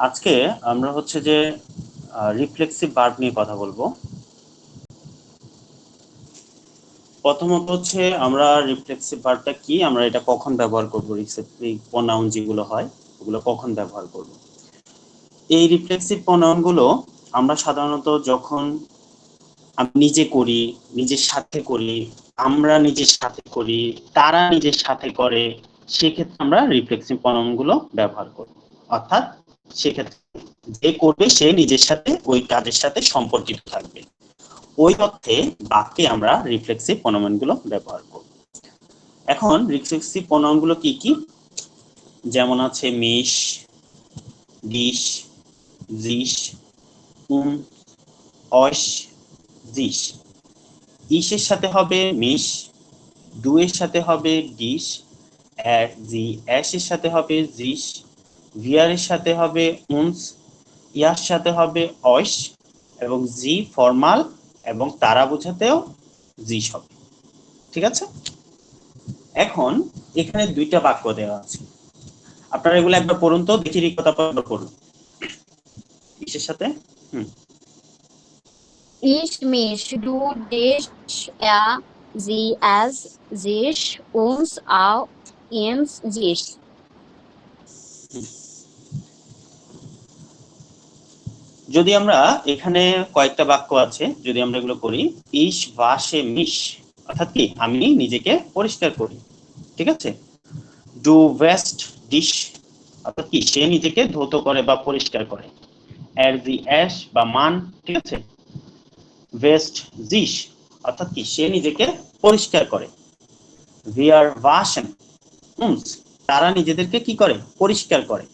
আজকে আমরা হচ্ছে যে রিফ্লেক্সিভ ভার্ব নিয়ে কথা বলবো। প্রথমত হচ্ছে আমরা রিফ্লেক্সিভ ভার্বটা কি, আমরা এটা কখন ব্যবহার করব, রিফ্লেক্সিভ প্রোনাউন যেগুলো হয় ওগুলো কখন ব্যবহার করব। এই রিফ্লেক্সিভ প্রোনাউন গুলো আমরা সাধারণত যখন আমি নিজে করি, নিজের সাথে করি, আমরা নিজের সাথে করি, তারা নিজের সাথে করে, সেক্ষেত্রে আমরা রিফ্লেক্সিভ প্রোনাউন গুলো ব্যবহার করব। অর্থাৎ সেক্ষেত্রে যে করবে সে নিজের সাথে ওই কাজের সাথে সম্পর্কিত থাকবে, ওই অর্থে বাক্যে আমরা রিফ্লেক্সিভ প্রোনাউন গুলো ব্যবহার করব। এখন রিফ্লেক্সিভ প্রোনাউন গুলো কি কি, যেমন আছে মিশ, ডিশ, জিস, অস, জিস। ইসের সাথে হবে মিশ, ডু এর সাথে হবে ডিশ, জি অ্যাশ এর সাথে হবে জিস, ভিয়ার এর সাথে হবে উনস, ইয়ার সাথে হবে অস, এবং জি ফর্মাল এবং তারা বোঝাতেও জিস হবে। ঠিক আছে, এখন এখানে দুইটা বাক্য দেওয়া আছে, আপনারা এগুলো একবার পড়ুন তো, দেখি কথা পড়ুন ইসের সাথে। Ich, mich, du, dich, er, sie, es, sich, uns, auch, ihns, sich. যদি আমরা এখানে কয়েকটা বাক্য আছে, যদি আমরা এগুলো করি, ইস ভাসে মিশ, অর্থাৎ কি আমি নিজেকে পরিষ্কার করি। ঠিক আছে, ডু ওয়েস্ট ডিশ, অর্থাৎ কি সে নিজেকে ধৌত করে বা পরিষ্কার করে। এর দি অ্যাশ বা মান, ঠিক আছে। ওয়েস্ট জিশ, অর্থাৎ কি সে নিজেকে পরিষ্কার করে। উইয়ার ওয়াশেন উনস, তারা নিজেদেরকে কি করে, পরিষ্কার করে।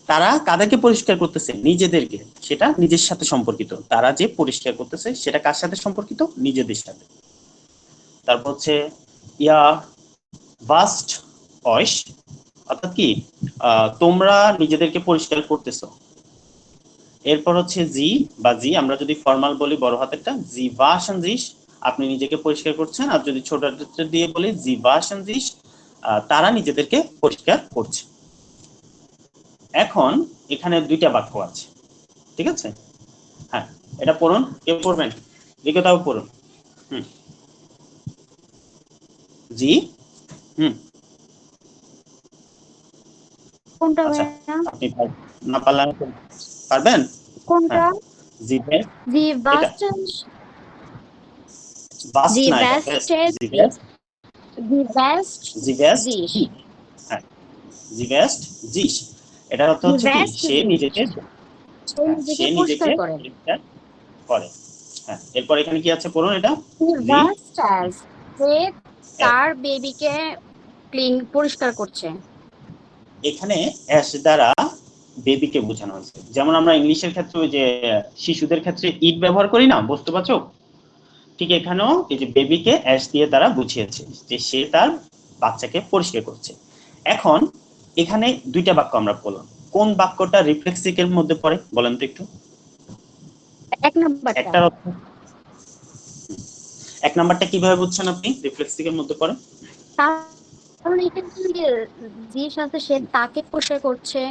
তারা কাদেরকে পরিষ্কার করতেছে, নিজেদেরকে, সেটা নিজের সাথে সম্পর্কিত। তারা যে পরিষ্কার করতেছে সেটা কার সাথে সম্পর্কিত, নিজেদের সাথে। তারপর হচ্ছে ইয়া ভাস্ট অয়েস, অর্থাৎ কি তোমরা নিজেদেরকে পরিষ্কার করতেছো। এরপর হচ্ছে জি বা জি, আমরা যদি ফর্মাল বলি বড় হাতেরটা, জি ভাষণ জিস, আপনি নিজেকে পরিষ্কার করছেন। আর যদি ছোট হাতেরটা দিয়ে বলি জি ভাষণ জিস, তারা নিজেদেরকে পরিষ্কার করছে। এখন এখানে দুইটা বাক্য আছে, ঠিক আছে। হ্যাঁ, এটা পড়ুন, কেউ পড়বেন, বিগতাও পড়ুন। জি, কোনটা আচ্ছা, ভাইয়া? আপনি না পারলে পারবেন। কোনটা? জি Die এটা besten, বাস্ট die না, এটা বেস্ট। beste, জি বেস্ট, die best, জি বেস্ট, sich. হ্যাঁ, জি বেস্ট জিস, এটার অর্থ Die হচ্ছে কি best, সে sich. নিজেকে, সে হ্যাঁ নিজেকে সে পরিষ্কার নিজেকে করে। পরিষ্কার করে। হ্যাঁ, এরপর এখানে কি আছে পড়ুন এটা। Die জি best as, সে তার বেবিকে পরিষ্কার করছে। এখানে অ্যাশ দ্বারা বেবিকে বোঝানো হয়েছে। যেমন আমরা ইংলিশের ক্ষেত্রে ওই যে শিশুদের ক্ষেত্রে ইট ব্যবহার করি না, বস্তুবাচক, ঠিক এখানেও এই যে বেবিকে অ্যাশ দিয়ে তারা বুঝিয়েছে যে সে তার বাচ্চাকে পরিষ্কার করছে। এখন এখানে দুইটা বাক্য আমরা বললাম, কোন বাক্যটা রিফ্লেক্সিভের মধ্যে পড়ে বলেন তো একটু। এক নাম্বারটা। একটার অর্থ, এক নাম্বারটা কিভাবে বুঝছেন আপনি রিফ্লেক্সিভের মধ্যে পড়ে? কারণ এখানে যে সাথে সে তাকে পরিষ্কার করছে,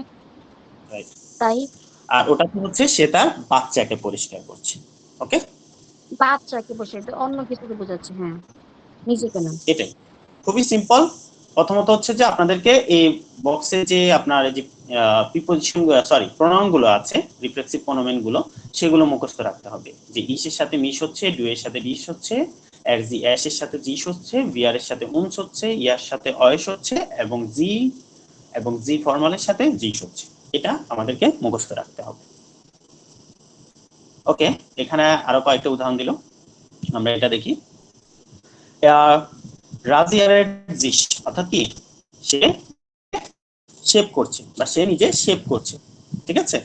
তাই। আর ওটা কি হচ্ছে, সে তার বাচ্চাকে পরিষ্কার করছে। ওকে, বাচ্চাকে পরিষ্কার, অন্য কিছুকে বোঝাচ্ছে, হ্যাঁ, নিজেকে না। এটাই খুবই সিম্পল। প্রথমত হচ্ছে যে আপনাদেরকে এই বক্সে যে আপনার এই যে প্রিপজিশন, সরি প্রোনাউন গুলো আছে, রিফ্লেক্সিভ প্রোনাউন গুলো, সেগুলো মুখস্থ রাখতে হবে। যে ইসের সাথে মিশ হচ্ছে, ডু এর সাথে ডিশ হচ্ছে, এর জি অ্যাশ এর সাথে জিস হচ্ছে, ভিআর এর সাথে উনস হচ্ছে, ইয়ার সাথে অয়েস হচ্ছে, এবং জি ফর্মালের সাথে জিস হচ্ছে। এটা আমাদেরকে মুখস্থ রাখতে হবে। ওকে, এখানে আরো কয়েকটা উদাহরণ দিল, আমরা এটা দেখি। রাজিয়ারের জিস, অর্থাৎ কি সে শেপ করছে বা সে নিজে শেপ করছে। ঠিক আছে,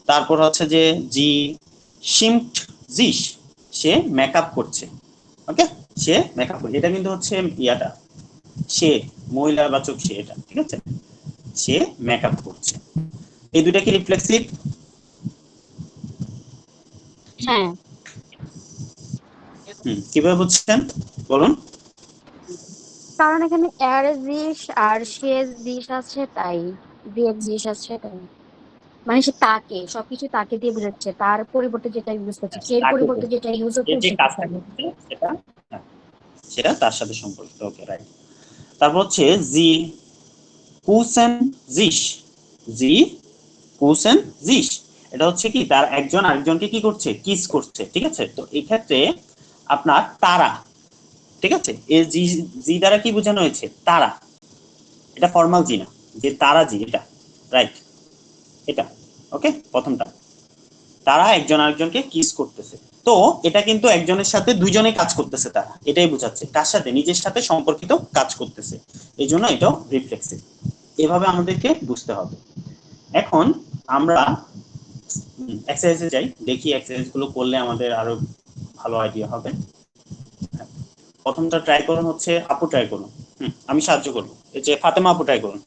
তারপর হচ্ছে যে জি শিমট জিস, সে মেকআপ করছে। ওকে, সে মেকআপ করছে, এটা কিন্তু হচ্ছে ইয়াটা, সে মহিলাবাচক সে, এটা ঠিক আছে, সে মেকআপ করছে। এই দুটা কি রিফ্লেক্সিভ? হ্যাঁ, কিভাবে বুঝছেন বলুন। কারণ এখানে এর জিস আর সে জিস আছে, তাই দিয়ে জিস আছে, তাই। মানে সে তাকে সবকিছু তাকে দিয়ে বোঝাচ্ছে, তার পরিবর্তে যেটা ইউজ করছে, এর তাকে পরিবর্তে বলছে। যেটা ইউজ যে হতো যে সেটা কাজটা তাকে। করছে সেটা, হ্যাঁ, সেটা তার সাথে সম্পর্কিত। ওকে, রাইট। তারপর হচ্ছে জি কুসেন জিস, জি কুসেন জিস, এটা হচ্ছে কি তার একজন আরেকজনকে কি করছে, কিস করছে, ঠিক আছে। তো এই ক্ষেত্রে আপনার তারা, ঠিক আছে, এই জি, জি দ্বারা কি বোঝানো হয়েছে, তারা, এটা ফর্মাল জি না, যে তারা জি, এটা রাইট, এটা ওকে। প্রথমটা তারা একজন আরেকজনকে কিস করতেছে, তো এটা কিন্তু একজনের সাথে দুইজনে কাজ করতেছে, তারা এটাই বোঝাচ্ছে, কার সাথে, নিজের সাথে সম্পর্কিত কাজ করতেছে, এই জন্য এটাও রিফ্লেক্সিভ। এভাবে আমাদেরকে বুঝতে হবে। এখন আমরা এক্সারসাইজে যাই, দেখি এক্সারসাইজ গুলো করলে আমাদের আরো ভালো আইডিয়া হবে। প্রথমটা ট্রাই করুন হচ্ছে, আপু ট্রাই করুন, আমি সাহায্য করবো, এই যে ফাতেমা আপু ট্রাই করুন।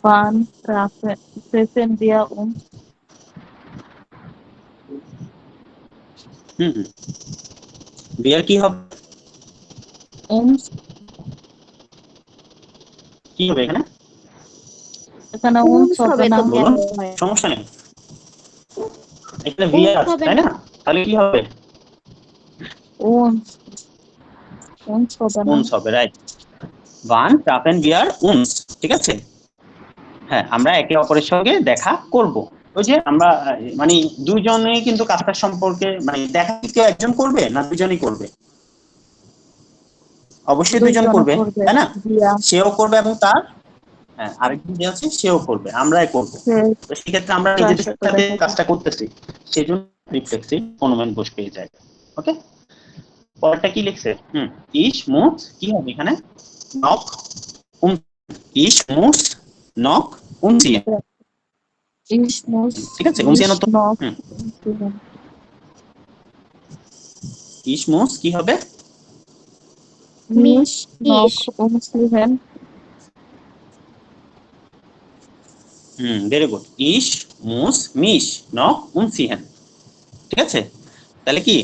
Wann treffen wir uns? হুম হুম, বিয়ার কি হবে, Uns কি হবে এখানে, এখানে uns উমস হবে হবে না। তো বলুন, কেন হয়? সমস্যা নেই, এখানে বিয়ার উমস আছে হবে তাই না। না, তাহলে কি হবে, Uns uns হবে না। উনস হবে, রাইট। ওয়ান ট্রাফেন বিয়ার উনস, ঠিক আছে। হ্যাঁ, আমরা একে অপরের সঙ্গে দেখা করব, ওই যে আমরা মানে দুইজনে কিন্তু কাজটার সম্পর্কে মানে দেখা কি কেউ একজন করবে না দুজনেই করবে, অবশ্যই দুজন দুইজনে করবে, করবে। তাই না, দিয়া সেও করবে এবং তার, হ্যাঁ, আরেকজন যে আছে সেও করবে, আমরাই করব। সে তো সেক্ষেত্রে আমরা তার নিজেদের সাথে সাথে দেখা করবে। কাজটা করতেছি, সেই জন্য রিফ্লেক্সিভ অনুমান বস পেয়ে যায়। ওকে, পরেরটা কি লিখছে, ইস মুস কি হবে এখানে, নক উম, ইস মুস নক উনসিয়েন, Ich muss ঠিক আছে, উনসিয়েন mich তো, noch হুম, umziehen. ইস মুস কি হবে, Mich noch ইস umziehen. ভেরি গুড, ইস মুস মিশ নক উনসিয়েন, ঠিক আছে। তাহলে কি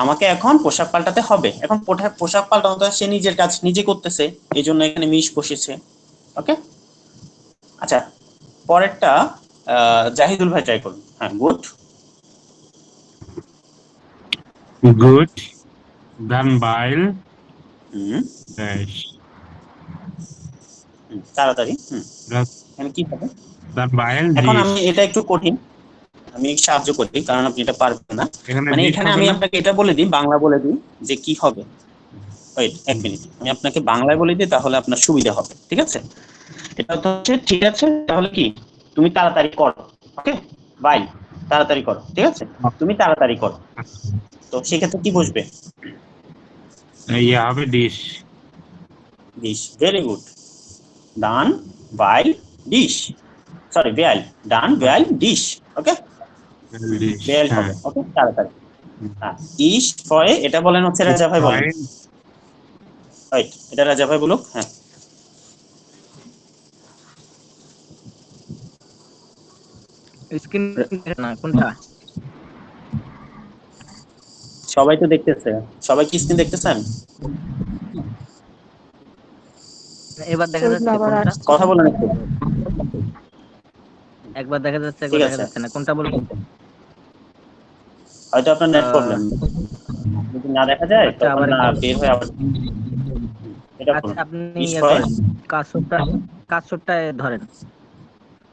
আমাকে এখন পোশাক পাল্টাতে হবে, এখন পোশাক পাল্টানো তো সে নিজের কাজ নিজে করতেছে, এই জন্য এখানে মিশ বসেছে। ওকে, আচ্ছা, পরেরটা জাহিদুল ভাই ট্রাই করুন। হ্যাঁ, good, Gut, dann weil dash. তাড়াতাড়ি, Das, এখানে কি হবে, dann weil এখন dies. আমি এটা একটু কঠিন, আমি সাহায্য করি কারণ আপনি এটা পারবেন না। এখানে মানে dies এখানে হবে আমি না? আপনাকে এটা বলে দিই, বাংলা বলে দিই যে কি হবে, ওয়েট এক মিনিট, আমি আপনাকে বাংলায় বলে দিই তাহলে আপনার সুবিধা হবে, ঠিক আছে। এটা তো হচ্ছে, ঠিক আছে, তাহলে কি তুমি তাড়াতাড়ি করো, ওকে, বাই, তাড়াতাড়ি করো, ঠিক আছে, তুমি তাড়াতাড়ি করো, তো সেক্ষেত্রে কি বসবে, Hier habe dies. ডিশ, ভেরি গুড, ডান বাই ডিশ, সরি বেয়াল, ডান বেয়াল ডিশ, ওকে, Dies. বেয়াল হবে, ওকে, তাড়াতাড়ি। হ্যাঁ, ইশ ফয়ে এটা বলেন হচ্ছে রাজা ভাই বলেন, Weil রাইট, এটা রাজা ভাই বলুক, হ্যাঁ, স্ক্রিন না কোনটা? সবাই তো দেখতেছে, সবাই কি স্ক্রিন দেখতেছেন, এবার দেখা ওইগুলো যাচ্ছে আবার কোনটা? আসছে কথা না। বলেন একটু, একবার দেখা যাচ্ছে, একবার ঠিক দেখা আছে, যাচ্ছে না। কোনটা বলবো? হয়তো আপনার নেট প্রবলেম, যদি না দেখা যায় আচ্ছা, তখন আবার না একটু। বের হয়ে আবার এটা আচ্ছা, করুন, আপনি ইশ ইয়ে ফয়ে, করেন, কাজটা ধরেন,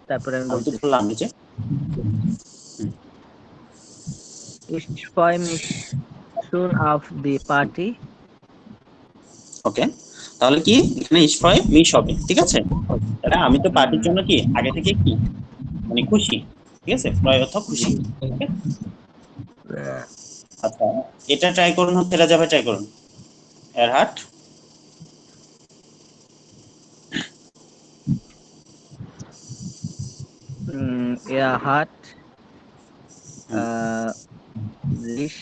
তারপরে আমি আমি তো বলতেছি। বললাম নিচে, Ich freue mich schon auf die Party. ওকে, তাহলে কি এখানে ইশ ফয়ে মিশ হবে, ঠিক আছে। তাহলে আমি তো পার্টির জন্য কি আগে থেকে কি মানে খুশি, ঠিক আছে, ফ্রয় অর্থ খুশি, ওকে। আচ্ছা, এটা ট্রাই করুন হচ্ছে রাজা ভাই, ট্রাই করুন, এরহাট, Er hat sich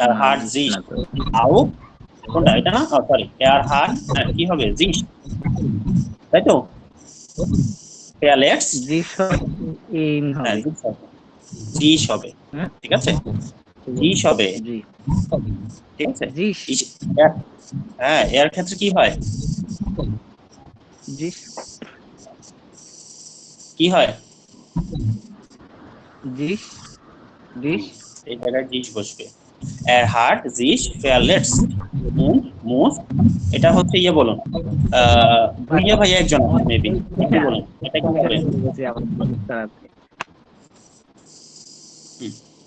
এরহাট দিস জিশ না তো। আও, কোনটা এটা না, সরি, এরহাট, কি হবে জিশ, তাই তো, ফেয়ারলেটস, জিস ইন হ্যাঁ হবে। জিশ হবে, জিশ হবে, হুম? ঠিক আছে। জিস হবে, জি ঠিক আছে। জিস হ্যাঁ, এর ক্ষেত্রে কি হয়? জিস কি হয়? জিস জিস এই জায়গায় জিস বসবে। এর হার্ট জিস ফেয়ারলেটস মুস, এটা হচ্ছে ইয়ে বলুন, ভুইয়া ভাইয়া একজন মেবি, একটু বলুন এটা কি হবে?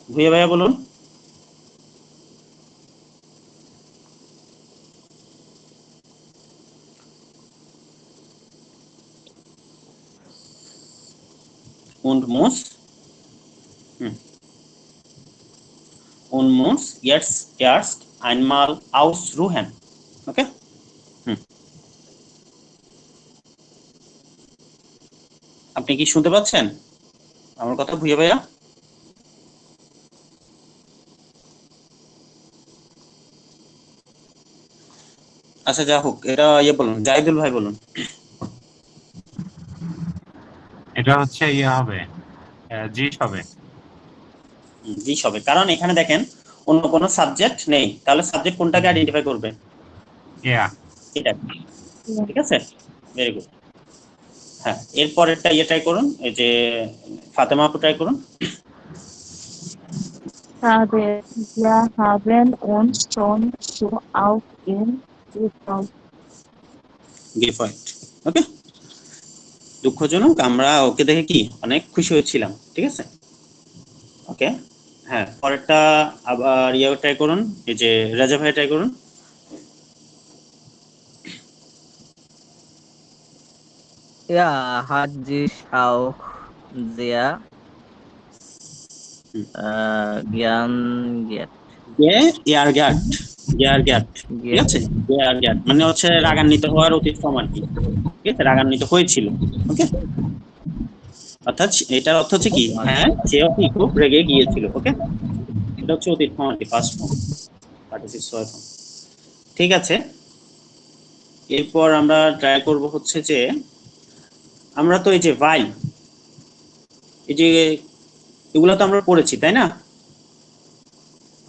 ভুইয়া ভাইয়া বলুন। und muss und muss jetzt erst einmal ausruhen. ওকে, আপনি কি শুনতে পাচ্ছেন আমার কথা ভুইয়া ভাইয়া? আচ্ছা যা হোক, এটা ইয়ে বলুন, জাহিদুল ভাই বলুন। এটা হচ্ছে ইয়ে হবে, জিস হবে। জি হবে, কারণ এখানে দেখেন অন্য কোনো সাবজেক্ট নেই, তাহলে সাবজেক্ট কোনটাকে আইডেন্টিফাই করবে? ইয়া এটা, ঠিক আছে, ভেরি গুড। হ্যাঁ, এরপরেরটা ইয়ে ট্রাই করুন, এই যে ফাতেমা আপু ট্রাই করুন। Wir haben uns schon so auf ihn gefreut. গিফট, ওকে। দুঃখজনক, আমরা ওকে দেখে কি অনেক খুশি হয়েছিলাম, ঠিক আছে, ওকে। হ্যাঁ, পরেরটা আবার ইয়ে ট্রাই করুন, এই যে রাজা ভাই ট্রাই করুন। Ja, hat sich auch sehr জ্ঞান জ্ঞাত ইয়ার গ্যাট, ইয়ার গ্যাট, ঠিক আছে, ইয়ার গ্যাট মানে হচ্ছে রাগান্বিত হওয়ার অতীত ফর্ম আর কি, ঠিক আছে, রাগান্বিত হয়েছিল, ওকে। অর্থাৎ এটার অর্থ হচ্ছে কি, হ্যাঁ সে খুব রেগে গিয়েছিল, ওকে। এটা হচ্ছে অতীত ফর্ম আর কি, ফার্স্ট ফর্ম, পার্টিসিপল ফর্ম, ঠিক আছে। এরপর আমরা ট্রাই করব হচ্ছে যে, আমরা তো এই যে ভাই, এই যে এগুলো তো আমরা পড়েছি তাই না,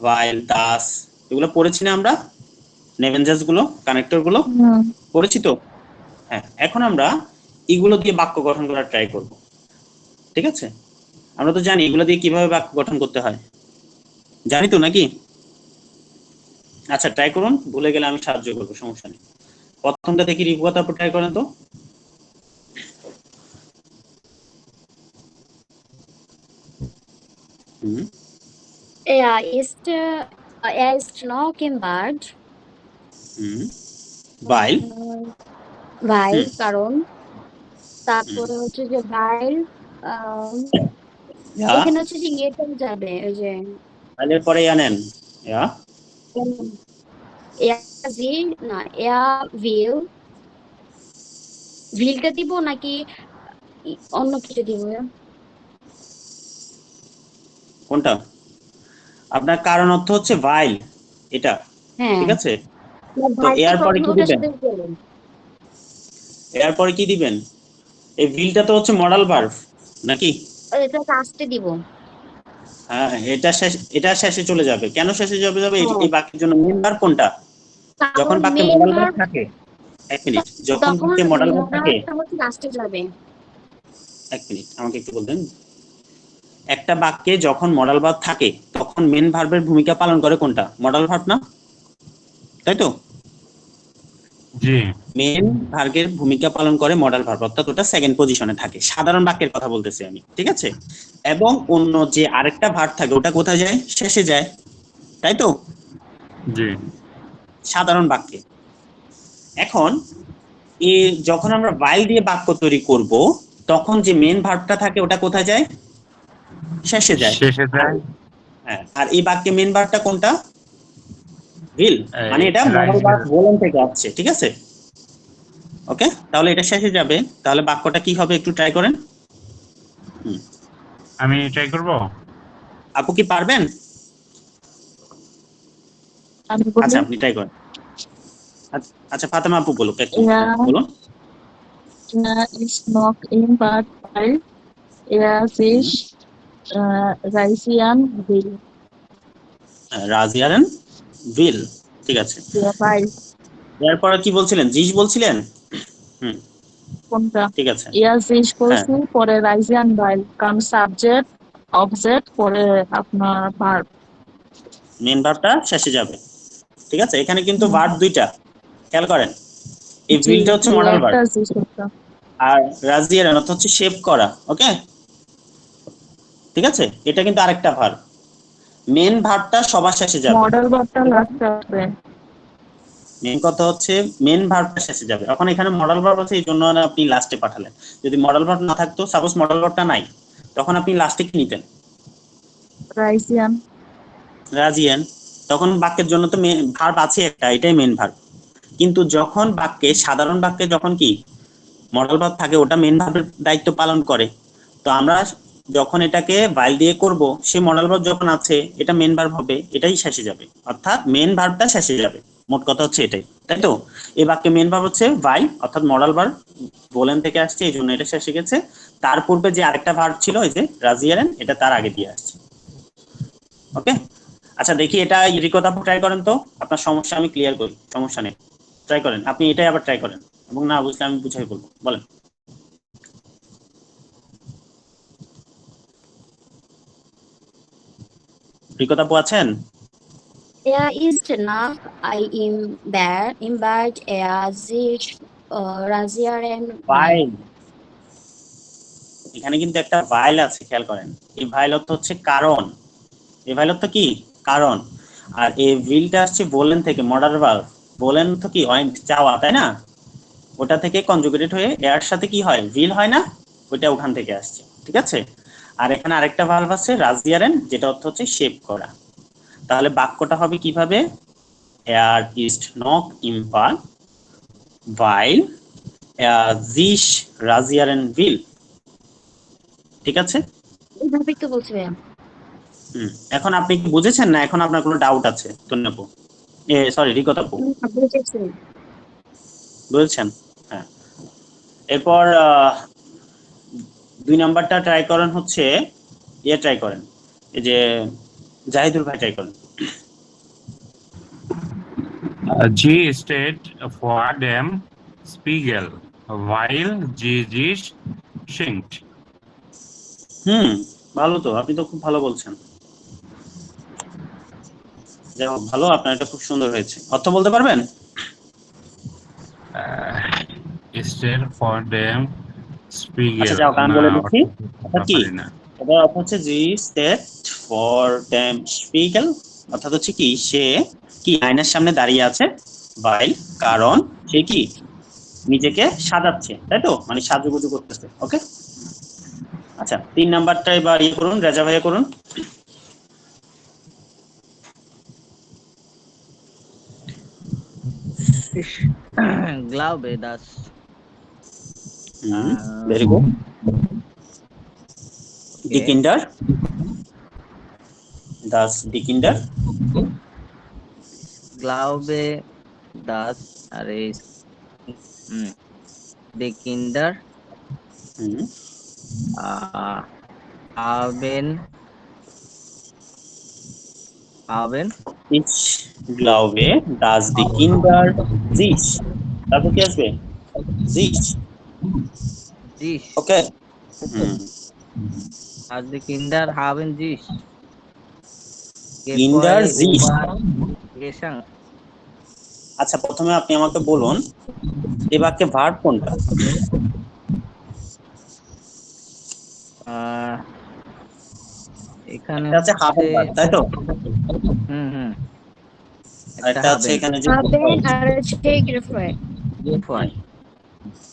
ভাইল দাস এগুলো পড়েছি না আমরা, নেভেনজাস গুলো, কানেক্টর গুলো পড়েছি তো। হ্যাঁ, এখন আমরা এগুলো দিয়ে বাক্য গঠন করার ট্রাই করব, ঠিক আছে। আমরা তো জানি এগুলো দিয়ে কিভাবে বাক্য গঠন করতে হয়, জানি তো নাকি? আচ্ছা ট্রাই করুন, ভুলে গেলে আমি সাহায্য করবো, সমস্যা নেই। প্রথমটা দেখি রিপোর্ট আপু ট্রাই করেন তো। Er ist noch im Bad. বাইল, Weil, কারণ তারপরে হচ্ছে যে weil এখানে হচ্ছে যে ইয়েটা যাবে, ওই যে বাইলের পরে আনেন, er sie না er willটা দিব নাকি অন্য কিছু দিব? কোনটা? আপনার কারণ অর্থ হচ্ছে ভাইল, এটা হ্যাঁ, ঠিক আছে। তো এর পরে কি দিবেন? এর পরে কি দিবেন? এই ভিলটা তো হচ্ছে মডাল ভার্ব নাকি? এটা লাস্টে দিব। হ্যাঁ, এটা শেষে চলে যাবে। কেন শেষে যাবে? এই বাক্যের জন্য মেইন ভার্ব কোনটা? যখন বাক্যে মডাল ভার্ব থাকে, এক মিনিট, যখন বাক্যে মডাল ভার্ব থাকে লাস্টে যাবে। এক মিনিট, আমাকে একটু বলবেন। একটা বাক্যে যখন মডাল ভার্ব থাকে তখন মেইন ভার্বের ভূমিকা পালন করে কোনটা? মডাল ভার্ব না, তাই তো? জি, মেইন ভার্বের ভূমিকা পালন করে মডাল ভার্ব, অর্থাৎ ওটা সেকেন্ড পজিশনে থাকে। সাধারণ বাক্যের কথা বলতেছি আমি, ঠিক আছে। এবং অন্য যে আরেকটা ভার্ব থাকে ওটা কোথায় যায়? শেষে যায়, তাই তো? জি, সাধারণ বাক্যে। এখন যখন আমরা ভাইল দিয়ে বাক্য তৈরি করব তখন যে মেইন ভার্বটা থাকে ওটা কোথায় যায়? শেষে যায়। হ্যাঁ, আর এই বাক্যে মেইন ভার্বটা কোনটা? উইল, মানে এটা মডাল ভার্ব বলেন থেকে আসছে, ঠিক আছে, ওকে। তাহলে এটা শেষে যাবে, তাহলে বাক্যটা কি হবে একটু ট্রাই করেন। আমি ট্রাই করব। আপু কি পারবেন? আচ্ছা আপনি ট্রাই করেন। আচ্ছা ফাতেমা আপু বলুক, একটু বলুন। Er ist noch im Bad, weil er sich rasieren will. রাজিয়ারেন উইল, ঠিক আছে। Ja, weil, এরপরে কি বলছিলেন, জিস বলছিলেন? হুম, কোনটা? ঠিক আছে। এর শেষ হ্যাঁ, বলছি, পরে রাইজিয়ান বাইল, কারণ সাবজেক্ট অবজেক্ট পরে আপনার ভার্ব। মেন ভার্বটা শেষে যাবে, ঠিক আছে। এখানে কিন্তু ভার্ব দুইটা, খেয়াল করেন। এই জি উইলটা হচ্ছে জি, মডাল ভার্ব, একটা শেষ একটা। আর রাজিয়ারেন অর্থ হচ্ছে শেপ করা, ওকে, ঠিক আছে। এটা কিন্তু আরেকটা ভার্ব। মেন ভার্বটা সবার শেষে যাবে। মডেল ভার্বটা লাস্টে আসবে। মেন কথা হচ্ছে মেন ভার্বটা শেষে যাবে। এখন এখানে মডাল ভার্ব আছে, এই জন্য আপনি লাস্টে পাঠালেন। যদি মডাল ভার্ব না থাকতো, সাপোজ মডাল ভার্বটা নাই, তখন আপনি লাস্টে কি নিতেন? রাইজিয়ান। রাজিয়ান। তখন বাক্যের জন্য তো মেন ভার্ব আছে একটা, এটাই মেন ভার্ব। কিন্তু যখন বাক্যে, সাধারণ বাক্যে যখন কি মডাল ভার্ব থাকে, ওটা মেন ভার্বের দায়িত্ব পালন করে। তো আমরা যখন এটাকে ভাইল দিয়ে করব, সেই মডাল ভার্ব যখন আছে, এটা মেন ভার্ব হবে, এটাই শেষে যাবে, অর্থাৎ মেন ভার্বটা শেষে যাবে। মোট কথা হচ্ছে এটাই, তাই তো। এই বাক্যে মেন ভার্ব হচ্ছে ভাইল, অর্থাৎ মডাল ভার্ব বলেন থেকে আসছে, এই জন্য এটা শেষে গেছে। তার পূর্বে যে আরেকটা ভার্ব ছিল, এই যে রাজিয়ারেন, এটা তার আগে দিয়ে আসছে, ওকে। আচ্ছা, দেখি এটা রিকোটা ট্রাই করেন তো, আপনার সমস্যা আমি ক্লিয়ার করি, সমস্যা নেই, ট্রাই করেন। আপনি এটাই আবার ট্রাই করেন, এবং না বুঝলে আমি বুঝাই বলবো, বলেন। রিকোতা আপু আছেন? Er ist nach im Bad, er sich rasieren will. ভাইল, এখানে কিন্তু একটা ভাইল আছে, খেয়াল করেন। এই ভাইল অর্থ হচ্ছে কারণ, এই ভাইল অর্থ কি? কারণ। আর এই উইলটা আসছে বলেন থেকে, মডাল ভার্ব। বলেন তো কি ওয়ান্ট, চাওয়া, তাই না? ওটা থেকে কনজুগেটেড হয়ে এর সাথে কি হয়, উইল হয় না, ওইটা ওখান থেকে আসছে, ঠিক আছে। আর এখানে আরেকটা ভার্ব আছে রাজিয়ারেন, যেটা অর্থ হচ্ছে শেপ করা। তাহলে বাক্যটা হবে কিভাবে? Er ist noch im Bad, weil er sich rasieren will, ঠিক আছে। এইভাবেই তো বলছি ভাইয়া। এখন আপনি কি বুঝেছেন, না এখন আপনার কোনো ডাউট আছে? তন্যাপু, সরি, রিকোতা আপু, বুঝেছি। বুঝেছেন? হ্যাঁ। এরপর 2 নাম্বারটা ট্রাই করেন, হচ্ছে ট্রাই করেন, এই যে জাহিদুল ভাই ট্রাই করেন। Sie steht vor dem Spiegel, weil sie sich schminkt. ভালো তো, আপনি তো খুব ভালো বলছেন। যাই হোক, ভালো, আপনার এটা খুব সুন্দর হয়েছে। অর্থ বলতে পারবেন? Steht vor dem Spiegel. আচ্ছা, যাও, গান বলে দিচ্ছি। অর্থাৎ কি? পারি না। এটা অর্থ হচ্ছে জি স্টেট ফর দ্যাম স্পিগেল, অর্থাৎ হচ্ছে কি, সে কি আয়নার সামনে দাঁড়িয়ে আছে, ভাইল, কারণ সে কি নিজেকে সাজাচ্ছে, তাই তো, মানে সাজুগুজু করতেছে, ওকে। আচ্ছা, 3 নাম্বারটা এবার করুন, রেজা ভাইয়া করুন। Ich glaube, dass very good. Die Kinder, das die Kinder, glaube, dass die Kinder haben ich glaube, dass die Kinder sich, তারপর কি আসবে? sich, sich, ওকে। dass die Kinder haben sich Kinder sich, geschenkt. আচ্ছা, প্রথমে আপনি আমাকে বলুন, এই বাক্যে ভার্ব কোনটা? এখানে এটা হচ্ছে haben verb, তাই তো? এটা হচ্ছে এখানে যে Haben আর হচ্ছে gefreut.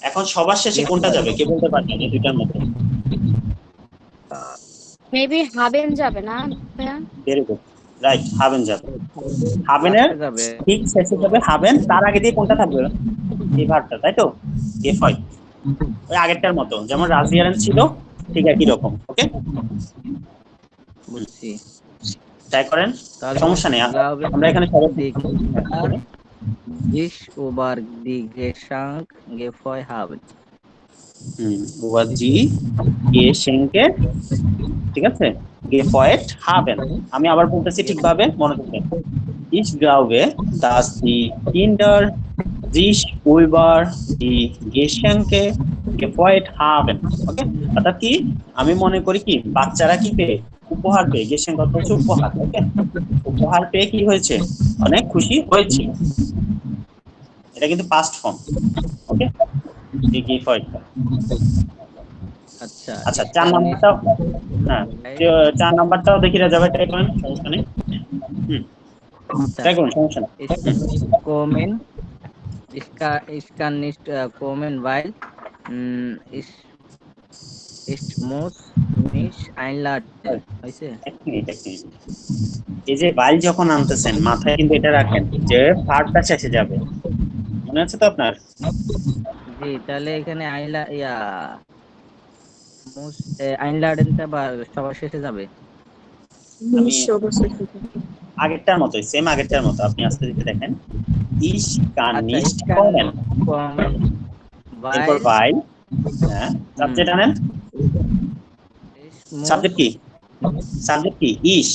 এখন সবার শেষে কোনটা যাবে, কে বলতে পারবেন এই দুইটার মধ্যে? মেবি haben যাবে না ভাইয়া? ভেরি গুড, রাইট, haben যাবে। হাবেনের ঠিক শেষে যাবে haben, তার আগে দিয়ে কোনটা থাকবে? এই ভার্বটা, তাই তো, এফ হয়। ওই আগেরটার মতো, যেমন রাজিয়ারেন ছিল, ঠিক একই রকম, ওকে। বুঝছি। ট্রাই করেন, সমস্যা নেই, আমরা এখানে সবাই Ich über die Geschenk gefreut haben. ওয়াজি কে শেঙ্কে, ঠিক আছে, gefeuert haben। আমি আবার বলতেছি ঠিকভাবে, মনোযোগ দেন। Ich glaube, dass die Kinder sich über die Geschenke gefreut haben। ওকে, অর্থাৎ কি আমি মনে করি কি বাচ্চারা কি পেয়ে উপহার পেয়ে, গেসেন কত হচ্ছে উপহার। ওকে, উপহার পেয়ে কি হয়েছে অনেক খুশি হয়েছে। এটা কিন্তু পাস্ট ফর্ম। ওকে, এই gefreut। আচ্ছা আচ্ছা 4 নাম্বারটাও, হ্যাঁ 4 নাম্বারটাও দেখি যাবে, ট্রাই করেন, সমস্যা নেই। ট্রাই করুন, সমস্যা নেই। kommen ich kann nicht kommen weil ich muss mich einladen হইছে। এক মিনিট। এই যে বাইল যখন আনতেছেন মাথায় কিন্তু এটা রাখেন যে ভার্বটা শেষে যাবে, মনে আছে তো আপনার? জি, তাহলে এখানে muss einladenটা বা সবার শেষে যাবে। মিশ অবশ্যই থেকে। আগেরটার মতোই, সেম আগেরটার মতো। আপনি আস্তে ধীরে দেখেন, ich kann আচ্ছা nicht ich kann kommen, nicht kommen এরপর weil বাইল, হ্যাঁ সাবজেক্ট আনেন। ich muss সাবজেক্ট কি? সাবজেক্ট কি? ইস।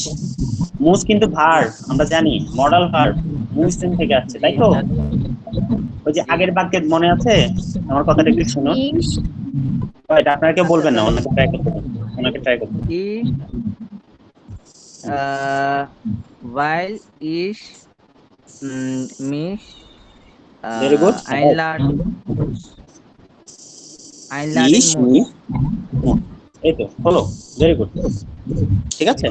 মুস কিন্তু ভার্ব, আমরা জানি মডাল ভার্ব মুসিন থেকে আসছে, তাই তো? ওই যে আগের বাক্যে মনে আছে, আমার কথাটা একটু শুনুন। Ich এটা আপনারা কেউ বলবেন না, অন্যকে ট্রাই করতে দিন, ওনাকে ট্রাই করতে দিন। ich weil ich mich Very good. einladen ইস মি মুস। এই তো হলো, ভেরি গুড। ঠিক আছে,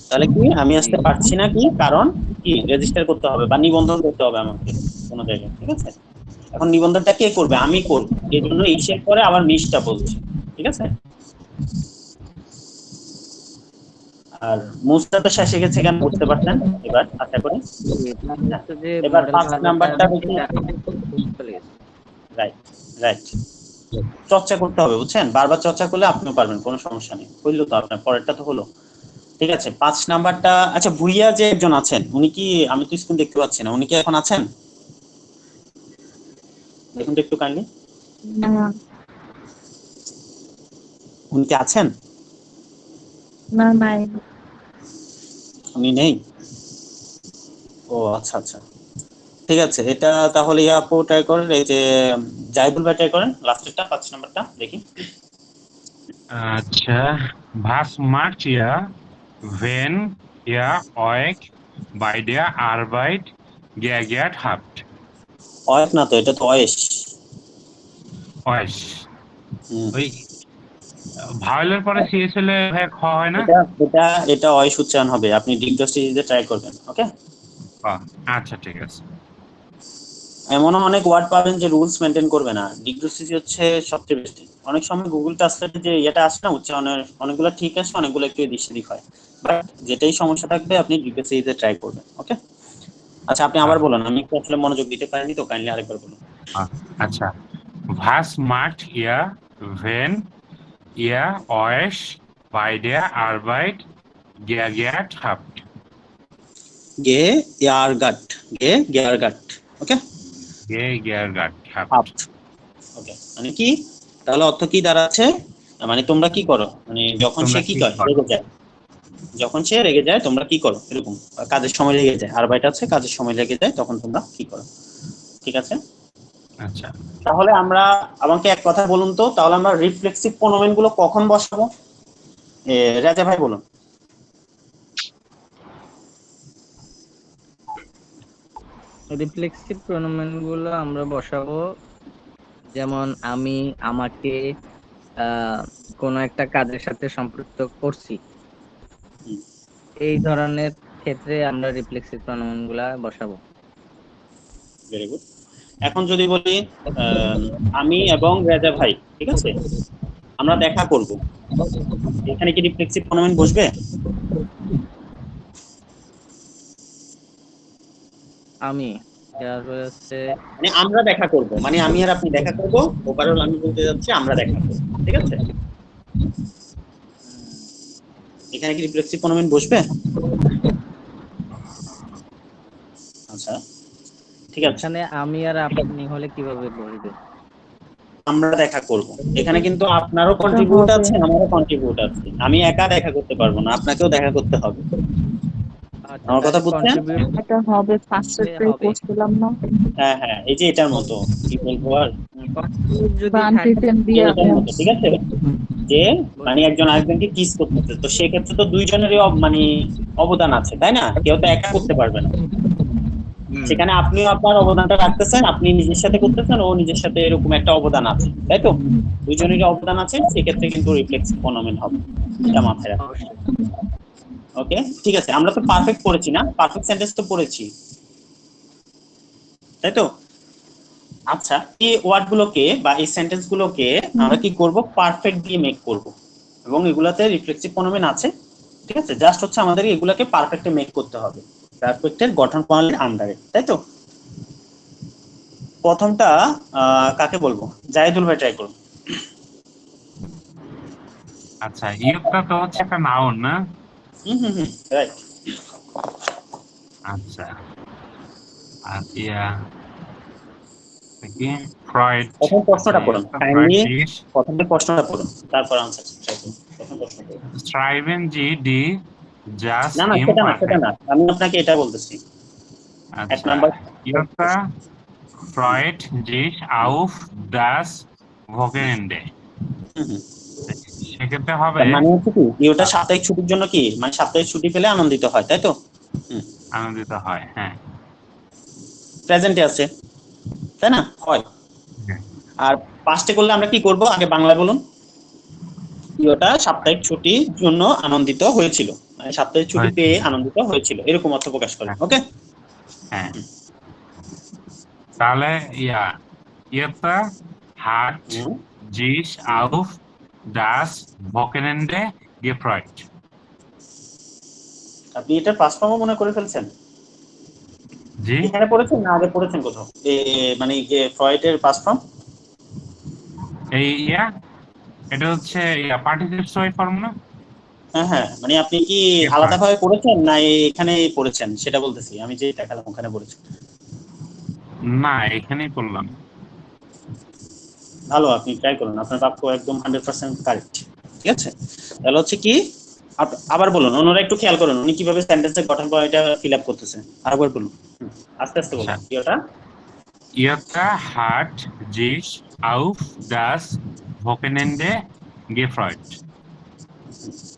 তাহলে কি আমি আসতে পারছি না কি কারণ কি রেজিস্টার করতে হবে বা নিবন্ধন করতে হবে আমাকে কোনো জায়গায়। ঠিক আছে, এখন নিবন্ধনটা কে করবে? আমি করব, এই জন্য ইসের পরে আবার মিসটা বলছি। ঠিক আছে, আর মুসটা তো শেষে গেছে কেন বুঝতে পারছেন এবার আশা করি। এবার 5 নাম্বারটা দেখি। রাইট রাইট, চর্চা করতে হবে, বুঝছেন? বারবার চর্চা করলে আপনিও পারবেন, কোনো সমস্যা নেই। হইলো তো আপনার পরেরটা তো হলো। ঠিক আছে, 5 নাম্বারটা। আচ্ছা ভুইয়া যে একজন আছেন উনি কি, আমি তো স্ক্রিন দেখতে পাচ্ছি না, উনি কি এখন আছেন? দেখুন তো একটু কাইন্ডলি, না উনি কি আছেন? না নাই। উনি নেই। ও আচ্ছা আচ্ছা, ঠিক আছে। এটা তাহলে আপু ট্রাই করেন, এই যে জাইবুল ভাই ট্রাই করেন লাস্টেরটা 5 নাম্বারটা দেখি। আচ্ছা, was macht ihr, wenn ihr euch bei der Arbeit geärgert habt? অয়েস না তো, এটা তো অয়েস। euch ওই ভাওয়েলের পরে সিএস হলে খ হয় না? এটা অয়েস উচ্চারণ হবে, আপনি ডিগডস সিরিজে ট্রাই করবেন। ওকে, আচ্ছা ঠিক আছে। এমনও অনেক ওয়ার্ড পাবেন যে রুলস মেনটেন করবে না, ডিগ্রোসিসি হচ্ছে সবচেয়ে বেশি। অনেক সময় গুগল ট্রান্সলেটে যে এটা আসে না উচ্চারণের, অনেকগুলো ঠিক আছে, অনেকগুলো একটু এদিক সেদিক হয়, বাট যেটাই সমস্যা থাকবে আপনি ডিগ্রোসিসিতে ট্রাই করবেন। ওকে, আচ্ছা আপনি আবার বলুন, আমি একটু আসলে মনোযোগ দিতে পারিনি তো, কাইন্ডলি আরেকবার বলুন। আচ্ছা, was macht ihr, wenn ihr euch bei der Arbeit geärgert habt? Gay ইয়ারগাট, gay গেয়ারগাট। Okay, geärgert habt। ওকে মানে কি, তাহলে অর্থ কি দাঁড়াচ্ছে? মানে তোমরা কি করো, মানে যখন সে কি করে রেগে যায়, যখন সে রেগে যায় তোমরা কি করো, এরকম। কাজের সময় লেগে যায়, আর বাইটা আছে কাজের সময় লেগে যায়, তখন তোমরা কি করো। ঠিক আছে, আচ্ছা, তাহলে আমরা, আমাকে এক কথা বলুন তো, তাহলে আমরা রিফ্লেক্সিভ প্রোনোমেন গুলো কখন বসাবো? রাজা ভাই বলুন। রিফ্লেক্সিভ প্রোনোমেন গুলো আমরা বসাবো যেমন আমি, আমাকে, কোনো একটা কাজের সাথে সম্পৃক্ত করছি, এই ধরনের ক্ষেত্রে আমরা রিফ্লেক্সিভ প্রোনোমেন গুলা বসাবো। Very good. এখন যদি বলি আমি এবং রাজা ভাই, ঠিক আছে, আমরা দেখা করব, এখানে কি রিফ্লেক্সিভ প্রোনোমেন বসবে? আমি হচ্ছে মানে আমরা দেখা করব, মানে আমি আর আপনি দেখা করব, ওভারঅল আমি বলতে যাচ্ছি আমরা দেখা করব। ঠিক আছে, এখানে কি রিফ্লেক্সিভ প্রোনোমেন বসবে? আচ্ছা ঠিক আছে, এখানে আমি আর আপনি হলে কিভাবে বলবে? আমরা দেখা করব। এখানে কিন্তু আপনারও কন্ট্রিবিউট আছে, আমারও কন্ট্রিবিউট আছে। আমি একা দেখা করতে পারবো না, আপনাকেও দেখা করতে হবে। আচ্ছা, আমার কথা তাহলে বুঝছেন? কন্ট্রিবিউট এটা হবে ফার্স্টে হবে। করছিলাম না, হ্যাঁ হ্যাঁ, এই যে এটার মতো কি বলবো আর, কন্ট্রিবিউট যদি থাকে বান্টিটেন এই দিয়ে এটার মতো, ঠিক আছে? যে মানে একজন আরেকজনকে কিস করতেছে, তো সেক্ষেত্রে তো দুইজনেরই মানে অবদান আছে, তাই না? কেউ তো একা করতে পারবে না। সেখানে আপনিও আপনার অবদানটা রাখতেছেন, আপনি নিজের সাথে করতেছেন, ও নিজের সাথে, এরকম একটা অবদান আছে, তাই তো? দুইজনেরই অবদান আছে, সেক্ষেত্রে কিন্তু রিফ্লেক্সিভ প্রোনাউন হবে, এটা মাথায় রাখবেন। অবশ্যই। ওকে, ঠিক আছে। আমরা তো পারফেক্ট পড়েছি না, পারফেক্ট সেন্টেন্স তো পড়েছি, তাই তো? আচ্ছা, এই ওয়ার্ড গুলোকে বা এই সেন্টেন্স গুলোকে আমরা কি করব, পারফেক্ট দিয়ে মেক করব, এবং এগুলাতে রিফ্লেক্সিভ প্রোনাউন আছে, ঠিক আছে? জাস্ট হচ্ছে আমাদের এগুলাকে পারফেক্টে মেক করতে হবে, পারফেক্টের গঠন প্রণালীর আন্ডারে, তাই তো? প্রথমটা কাকে বলবো? জাহিদুল ভাই ট্রাই করুন। আচ্ছা, ইয়ুকটা তো হচ্ছে একটা নাউন না? হুম, রাইট। আচ্ছা, আর কি ফ্রয়েড। প্রথম আচ্ছা, প্রশ্নটা পড়ুন ইয়ুকটা ফ্রয়েড কাইন্ডলি, জিস প্রথমে প্রশ্নটা পড়ুন, তারপর আনসার ট্রাই করুন। প্রথম প্রশ্ন পড়ুন। schreiben Sie die just না না, im সেটা না, সেটা Perfekt? না, আমি আপনাকে এটা বলতেছি। এক আচ্ছা, number. ইয়ুকটা freut sich auf das Wochenende। সেক্ষেত্রে হবে মানে হচ্ছে কি, ওটা সাপ্তাহিক ছুটির জন্য কি, মানে সাপ্তাহিক ছুটি পেলে আনন্দিত হয়, তাই তো? আনন্দিত হয়, হ্যাঁ। প্রেজেন্টে আছে, তাই না? হয়। আর পাস্টে করলে আমরা কি করব, আগে বাংলায় বলুন। ওটা সাপ্তাহিক ছুটির জন্য আনন্দিত হয়েছিল, মানে সাপ্তাহিক ছুটি পেয়ে আনন্দিত হয়েছিল, এরকম অর্থ প্রকাশ করে। ওকে, হ্যাঁ, তাহলে ইয়ুকটা hat sich auf das Wochenende gefreut। আপনি এটা পাস্ট ফর্ম মনে করে ফেলছেন? জি, এখানে পড়েছেন না আগে পড়েছেন কোথাও, মানে ফ্রয়েডের পাস্ট ফর্ম? এই এটা হচ্ছে পার্টিসিপেট সই ফর্ম না? হ্যাঁ হ্যাঁ, মানে আপনি কি Gefreut। আলাদাভাবে পড়েছেন না এখানে পড়েছেন, সেটা বলতেছি, আমি যে দেখালাম ওখানে পড়েছেন? না, এখানেই করলাম। ভালো, আপনি ট্রাই করুন, আপনার বাক্য একদম 100% কারেক্ট, ঠিক আছে? তাহলে হচ্ছে কি, আবার বলুন, অন্যরা একটু খেয়াল করুন উনি কিভাবে সেন্টেন্সের গঠন এটা ফিল আপ করতেছে, আরেকবার বলুন, আস্তে আস্তে বলুন। এটা Jutta hat sich auf das Wochenende gefreut।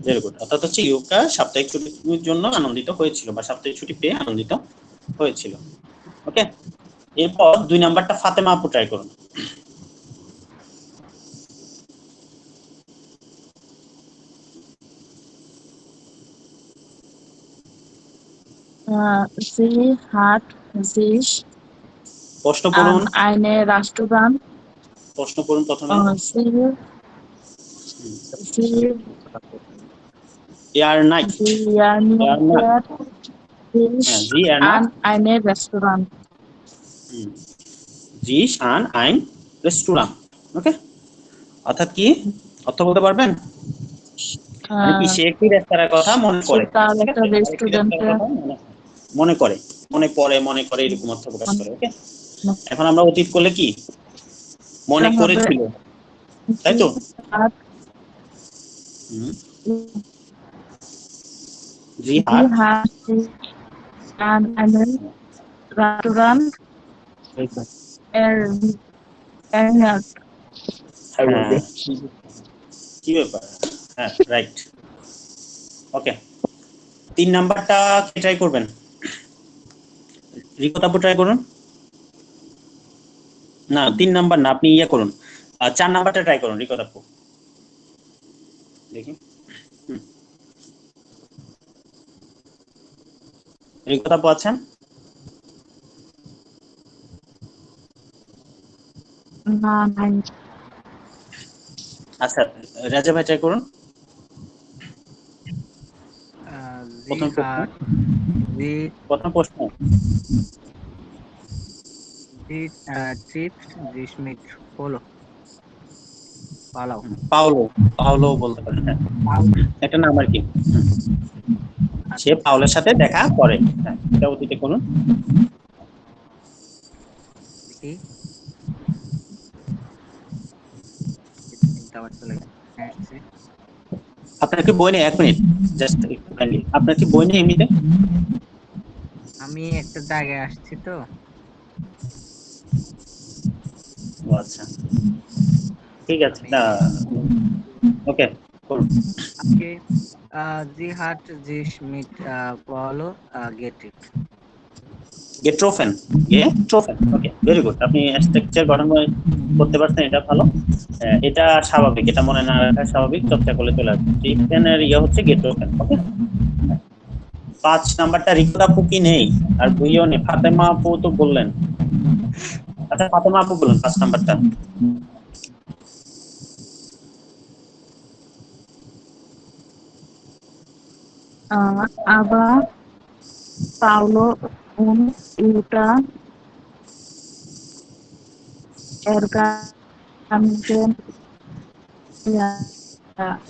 Very good. অর্থাৎ হচ্ছে ইউকা সাপ্তাহিক ছুটির জন্য আনন্দিত হয়েছিল, বা সাপ্তাহিক ছুটি পেয়ে আনন্দিত হয়েছিল। ওকে, এরপর 2 নাম্বারটা ফাতেমা আপু ট্রাই করুন। sie hat sich প্রশ্ন পড়ুন, an eine Restaurant প্রশ্ন পড়ুন প্রথমে। sie year night, sie sich an eine Restaurant। জিস আন আইন রেস্টুরেন্ট। ওকে, অর্থাৎ কি অর্থ বলতে পারবেন? মানে কি, সে একটি রেস্তোরাঁর কথা মনে করে, তার একটা রেস্টুরেন্টে মনে করে, মনে করে এরকম অর্থ প্রকাশ করে। ওকে, এখন আমরা অতীত করলে কি, মনে করেছিল, তাই তো? জি hat sich an einen Restaurant erinnert। কি ব্যাপার? হ্যাঁ, রাইট। ওকে, 3 নাম্বারটা কে ট্রাই করবেন? রিকত আপু ট্রাই করুন। না, 3 নাম্বার না, আপনি করুন, 4 নাম্বারটা ট্রাই করুন রিকত আপু, দেখি। রিকত আপু আছেন? না, নাই। আচ্ছা, রাজা ভাই ট্রাই করুন। প্রথম প্রশ্ন। পাওলো বলতে পারেন, হ্যাঁ, এটা নাম আর কি। সে পাওলের সাথে দেখা করে, হ্যাঁ, এটা অতীতে করুন। নেট আবার চলে গেছে। হ্যাঁ, আছে। আপনার কি বই নেই? 1 মিনিট জাস্ট আপনার কি বই নেই এমনিতে? আমি একটা জায়গায় আসছি তো। ও আচ্ছা, ঠিক আছে। আমি না, ওকে, করুন। আজকে জি হাট জিস মিট পলো গেট ইট। গেট্রোফেন, গেট্রোফেন, ওকে, ভেরি গুড। আপনি স্ট্রাকচার গঠন করতে পারছেন, এটা ভালো। এটা স্বাভাবিক, এটা মনে না রাখা স্বাভাবিক, চর্চা করলে চলে আসবে। ট্রিপেনের হচ্ছে গেট্রোফেন, ওকে। 5 নাম্বারটা রিক্তা আপু কি নেই, আর বুইও নেই। ফাতেমা আপু তো বললেন। আচ্ছা, ফাতেমা আপু বলুন 5 নাম্বারটা। Aber Paulo und Jutta erkannten ja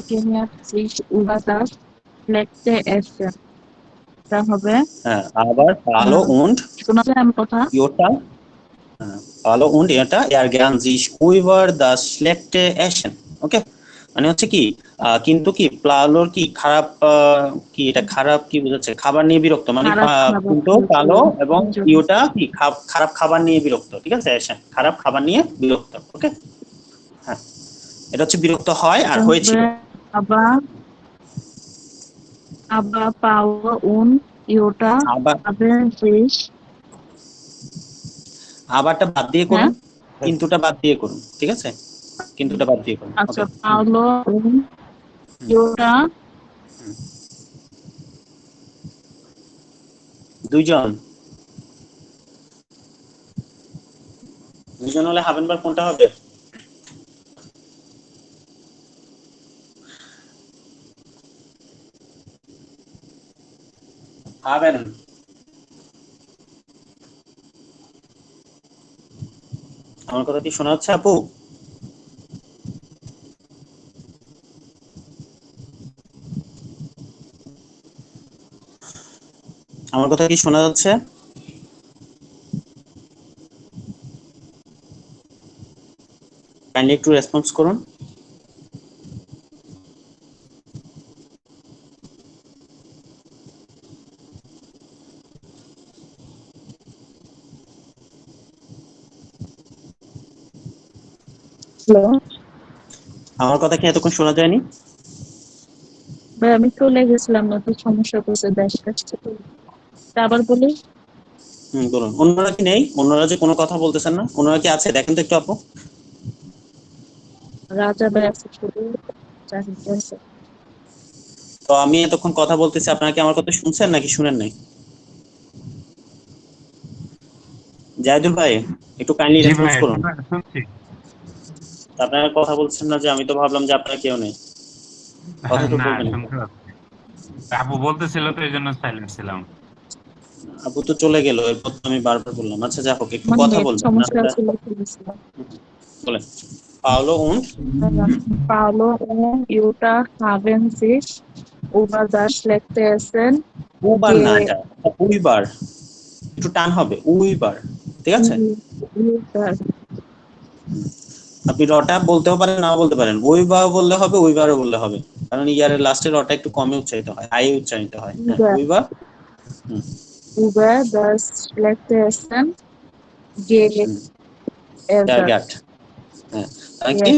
Kenia sich über das letzte Essen. এটা হবে হ্যাঁ, আবার ভালো উন্ড শোনা যায় আমার কথা? ইয়োটা, ভালো উন্ড এটা ergern sich über das schlechte Essen, ওকে। মানে হচ্ছে কি, কিন্তু কি প্লালোর কি খারাপ, কি এটা খারাপ কি বোঝাচ্ছে? খাবার নিয়ে বিরক্ত, মানে খারাপ খাবার কিন্তু খেয়েছিল। প্লালো এবং যদি ইয়োটা কি খারাপ খাবার নিয়ে বিরক্ত, ঠিক আছে। Essen খারাপ খাবার নিয়ে বিরক্ত, ওকে। হ্যাঁ, এটা হচ্ছে বিরক্ত হয় আর এটা হবে হয়েছিল। aber aber Paulo und Jutta আবার haben sich আবারটা বাদ দিয়ে হ্যাঁ করুন, কিন্তুটা বাদ দিয়ে করুন, ঠিক আছে। কিন্তুটা বাদ দিয়ে করুন, আচ্ছা ওকে। Paulo und Jutta দুইজন দুইজন হলে হাবেনবার কোনটা হবে? হাবেন, আমার কথা কি শোনা যাচ্ছে আপু? আমার কথা কি শোনা যাচ্ছে? কাইন্ডলি একটু রেসপন্স করুন। হ্যালো আমার কথা কি এতক্ষণ শোনা যায়নি? ভাই আমি চলে গেছিলাম না তো সমস্যা করছে দেশ কাছে আবার বলি বলুন। অন্যরা কি নেই? অন্যরা যে কোনো কথা বলতেছেন না, অন্যরা কি আছে দেখেন তো একটু আপু। রাজা ভাই আছে শুধু চাহিদা আছে তো আমি এতক্ষণ কথা বলতেছি, আপনারা কি আমার কথা শুনছেন নাকি শুনেন নাই? জাহিদুল ভাই, একটু কাইন্ডলি জি রেসপন্স ভাই, করুন। শুনছি। আপনারা কথা বলছেন না যে, আমি তো ভাবলাম যে আপনারা কেউ নেই, কথা তো না, বলবেন। শুনতে পাচ্ছি। আপু বলতেছিল তো এই জন্য সাইলেন্ট ছিলাম। আপু তো চলে গেল, এরপর তো আমি বারবার বললাম। আচ্ছা, যা হোক, একটু আমার কথা নেট বলবেন না? সমস্যা ছিল বলেছিলাম বলেন। পাওলো উন্ড Paulo und Jutta haben sich über das schlechte Essen উবার না, এটা উইবার, একটু টান হবে, উইবার, ঠিক আছে। আপনি রটা বলতেও পারেন, না বলতে পারেন। উইবার বললে হবে, উইবারও বললে হবে, কারণ ইয়ারের লাস্টে রটা একটু কমে উচ্চারিত হয়, আই উচ্চারিত হয়। হ্যাঁ, উইবার। über das schlechte Essen geärgert. Target, হ্যাঁ, তারা কি,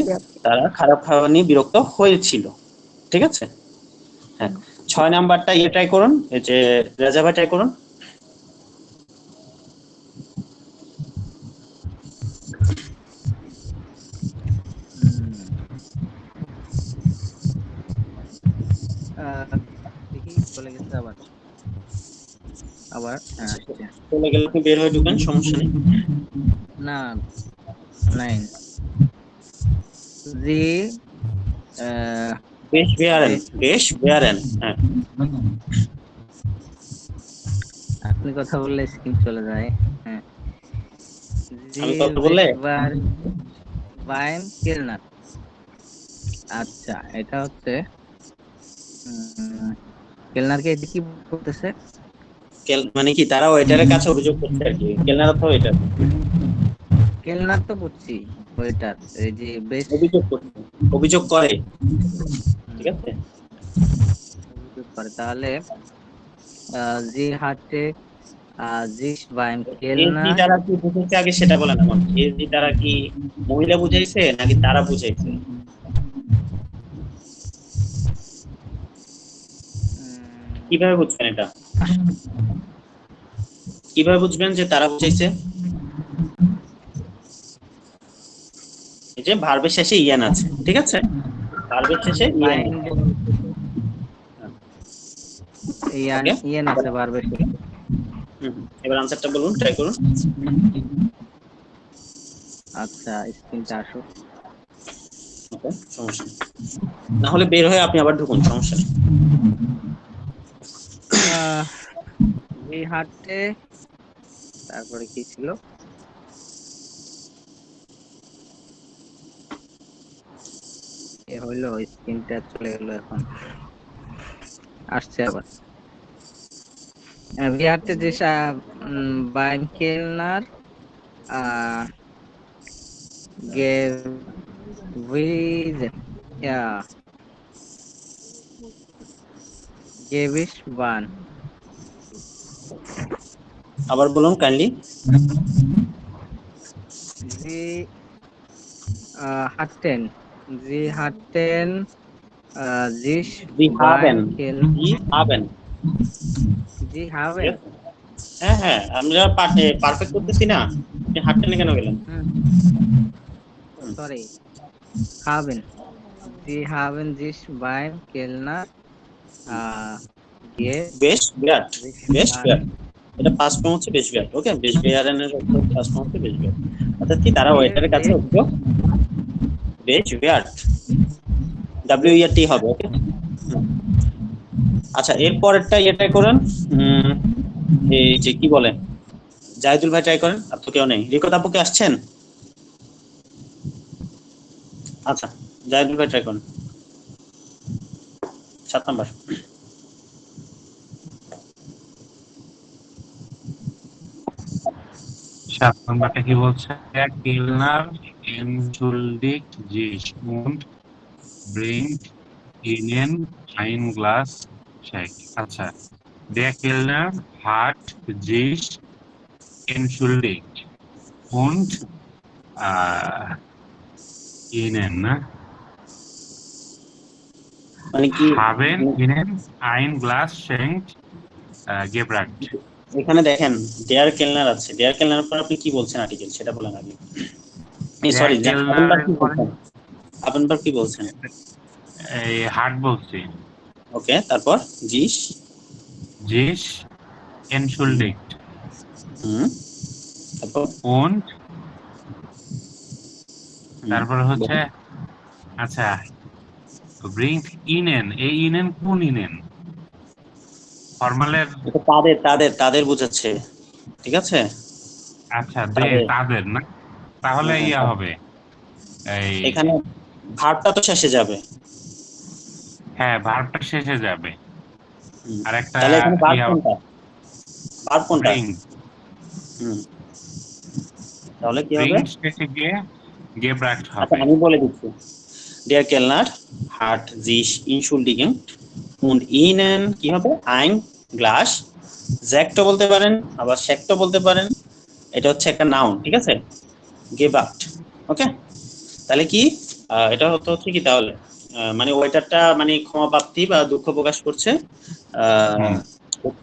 তারা খারাপ খাবার নিয়ে বিরক্ত হয়েছিল, ঠিক আছে। হ্যাঁ, 6 নাম্বারটা ট্রাই করুন, এই যে রেজা ভাই ট্রাই করুন। দেখি চলে গেছে আবার আবার আসছে। চলে গেলে আপনি বের হয়ে ঢুকেন, সমস্যা নেই। না, নাই জি বেশ বেয়ারেন, বেশ বেয়ারেন, হ্যাঁ। আপনি কথা বললে স্ক্রিন চলে যায়। হ্যাঁ, আমি কথা বললে বাইম কেলনার। আচ্ছা, এটা হচ্ছে কেলনারকে এদিকে কি বলতেছে? মানে কি, তারা ওয়েটারের কাছে অভিযোগ করছে আর কি। কেলনার অথবা ওয়েটার কেলনার তো বুঝছি, ওয়েটার, এই যে বেশ অভিযোগ করছে। অভিযোগ করে, ঠিক আছে। অভিযোগ করে, তাহলে জি হাটে জিস বাইম এসডি কেলনার। দ্বারা কি বুঝাইছে আগে সেটা বলেন আমার, এসডি দ্বারা কি মহিলা বুঝাইছে নাকি তারা বুঝাইছে? কিভাবে বুঝবেন এটা, কিভাবে বুঝবেন যে তারা বুঝাইছে? এই যে ভার্বের শেষে ইয়ান আছে, ঠিক আছে, ভার্বের শেষে ইয়ান আছে। ইয়ান Okay? ইয়ান আছে বারবার। এবার আনসারটা বলুন, ট্রাই করুন। আচ্ছা, স্ক্রিনটা আসো। ওকে, সমস্যা নেই। না হলে বের হয়ে আপনি আবার ঢুকুন, সমস্যা নেই। জি হাটে, তারপরে কি ছিল? এ হইলো, স্ক্রিনটা চলে গেল, এখন আসছে আবার। Vi hatte dich beim Kellner gewesen. Ja. Gewissen. আবার বলুন kindly. Sie hatten sich Sie haben. beim Kellner. Sie haben। Sie haben. হ্যাঁ হ্যাঁ, আমরা পারফেক্ট করতেছি না, আপনি হাঁটতেন কেন গেলেন? Sorry. Haben. Sie haben sich beim Kellner বেশ বিরাট, বেশ বিরাট, এটা পাস্ট ফর্ম হচ্ছে বেশ বিরাট। ওকে, বেশ বিরাটের পাস্ট ফর্ম হচ্ছে বেশ বিরাট, অর্থাৎ কি তারা ওয়েটারের কাছে উঠলো বেশ বিরাট, WERT হবে। ওকে, আচ্ছা এর পরেরটা এটা করেন, এই যে কি বলে জাহিদুল ভাই ট্রাই করেন। আর তো কেউ নেই, রিকত আপু কি আসছেন? আচ্ছা জাহিদুল ভাই ট্রাই করেন, 7 নাম্বার। সাত নম্বরটা কি বলছে? Der Kellner entschuldigt sich und bringt Ihnen ein Glas Sekt. আচ্ছা, der Kellner hat sich entschuldigt und Ihnen মানে কি haben Ihnen ein Glas Sekt gebracht. এখানে দেখেন ডেয়ার কেলনার আছে, ডেয়ার কেলনার পর আপনি কি বলছেন আর্টিকেল সেটা বলেন আগে। সরি, আপনার কি বলছেন? এই হাট বলছি। ওকে, তারপর জিস জিস entschuldigt তারপর und তারপর হচ্ছে আচ্ছা bringt Ihnen, এই Ihnen কোন Ihnen? ফর্মালের তাদের বোঝাচ্ছে, ঠিক আছে। আচ্ছা তাদের না, তাহলে ইয়া হবে এই এখানে ভার্বটা তো শেষে যাবে। হ্যাঁ, ভার্বটা শেষে যাবে। আর একটা তাহলে এখানে ভার্ব কোনটা? তাহলে কি হবে? শেষে গিয়ে gebracht হবে। আচ্ছা আমি বলে দিচ্ছি, der Kellner hat sich entschuldigt und Ihnen কি হবে? ein Glas Sekt বলতে পারেন, আবার Sekt বলতে পারেন, এটা হচ্ছে একটা নাউন, ঠিক আছে, gebracht। ওকে, তাহলে কি এটা হচ্ছে কি তাহলে মানে ওয়েটারটা মানে ক্ষমা প্রার্থী বা দুঃখ প্রকাশ করছে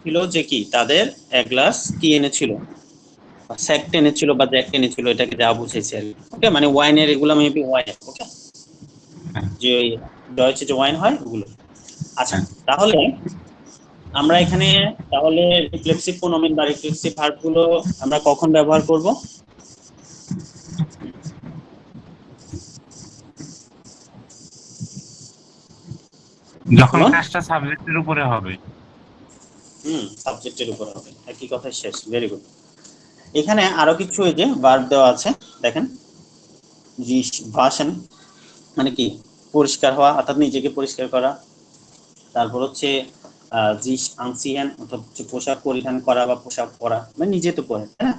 ছিল যে কি তাদের এক গ্লাস কি এনেছিল, সেক্ট এনেছিল বা জ্যাক এনেছিল, এটাকে যা বুঝাইছে আর কি। ওকে, মানে ওয়াইনের এগুলো মেবি ওয়াইন। ওকে, যে ডয়েচে যে ওয়াইন হয় ওগুলো। আচ্ছা তাহলে আমরা এখানে তাহলে রিফ্লেক্সিভ প্রোনোমেন বা রিফ্লেক্সিভ ভার্ব গুলো আমরা কখন ব্যবহার করব? যখন কাজটা সাবজেক্টের উপরে হবে। সাবজেক্টের উপরে হবে, একই কথা শেষ। Very good. এখানে আরো কিছু এই যে ভার্ব দেওয়া আছে, দেখেন জিস ভাষণ মানে কি পরিষ্কার হওয়া, অর্থাৎ নিজেকে পরিষ্কার করা। তারপর হচ্ছে জিস আনসিয়ান অর্থাৎ পোশাক পরিধান করা বা পোশাক পরা, মানে নিজে তো পরে, হ্যাঁ।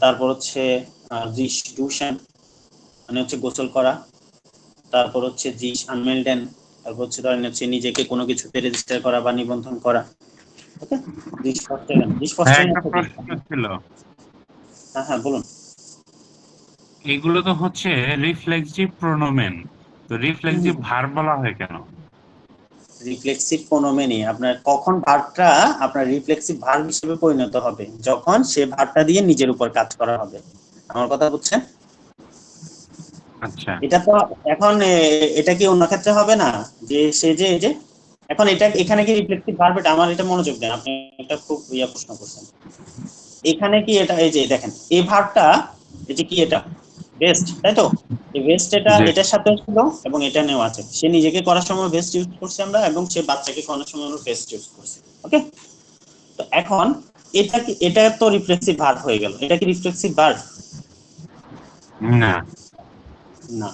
তারপর হচ্ছে জিস ডুশন মানে হচ্ছে গোসল করা। তারপর হচ্ছে জিস আনমেল্ডেন, তারপর হচ্ছে ধরেন হচ্ছে নিজেকে কোনো কিছুতে রেজিস্টার করা বা নিবন্ধন করা। ওকে, জিস ফস্টারেন, জিস ভাইয়া ফস্টারেন একটা অর্থ কি? প্রশ্ন ছিল, হ্যাঁ হ্যাঁ বলুন। এগুলো তো হচ্ছে রিফ্লেক্সিভ প্রোনোমেন, তো রিফ্লেক্সিভ ভার্ব বলা হয় কেন? রিফ্লেক্সিভ প্রোনোমেনই আপনার কখন ভার্বটা আপনার রিফ্লেক্সিভ ভার্ব হিসেবে পরিণত হবে, যখন সে ভার্বটা দিয়ে নিজের উপর কাজ করা হবে। আমার কথা বুঝছেন? আচ্ছা এটা তো এখন এটা কি অন্য ক্ষেত্রে হবে না, যে সে যে এই যে এখন এটা এখানে কি রিফ্লেক্সিভ ভার্ব, এটা আমার এটা মনোযোগ দেন, আপনি একটা খুব প্রশ্ন করছেন। এখানে কি এটা এই যে দেখেন এই ভার্বটা, এই যে কি এটা বেস্ট, তাই তো? এই বেস্ট এটা জি এটার সাথে ছিল এবং এটা নেওয়া আছে, সে নিজেকে করার সময় বেস্ট ইউজ করছে আমরা, এবং সে বাচ্চাকে করার সময় আমরা বেস্ট ইউজ করছি। ওকে, তো এখন এটা কি, এটা তো রিফ্লেক্সিভ ভার্ব হয়ে গেল, এটা কি রিফ্লেক্সিভ ভার্ব? না না,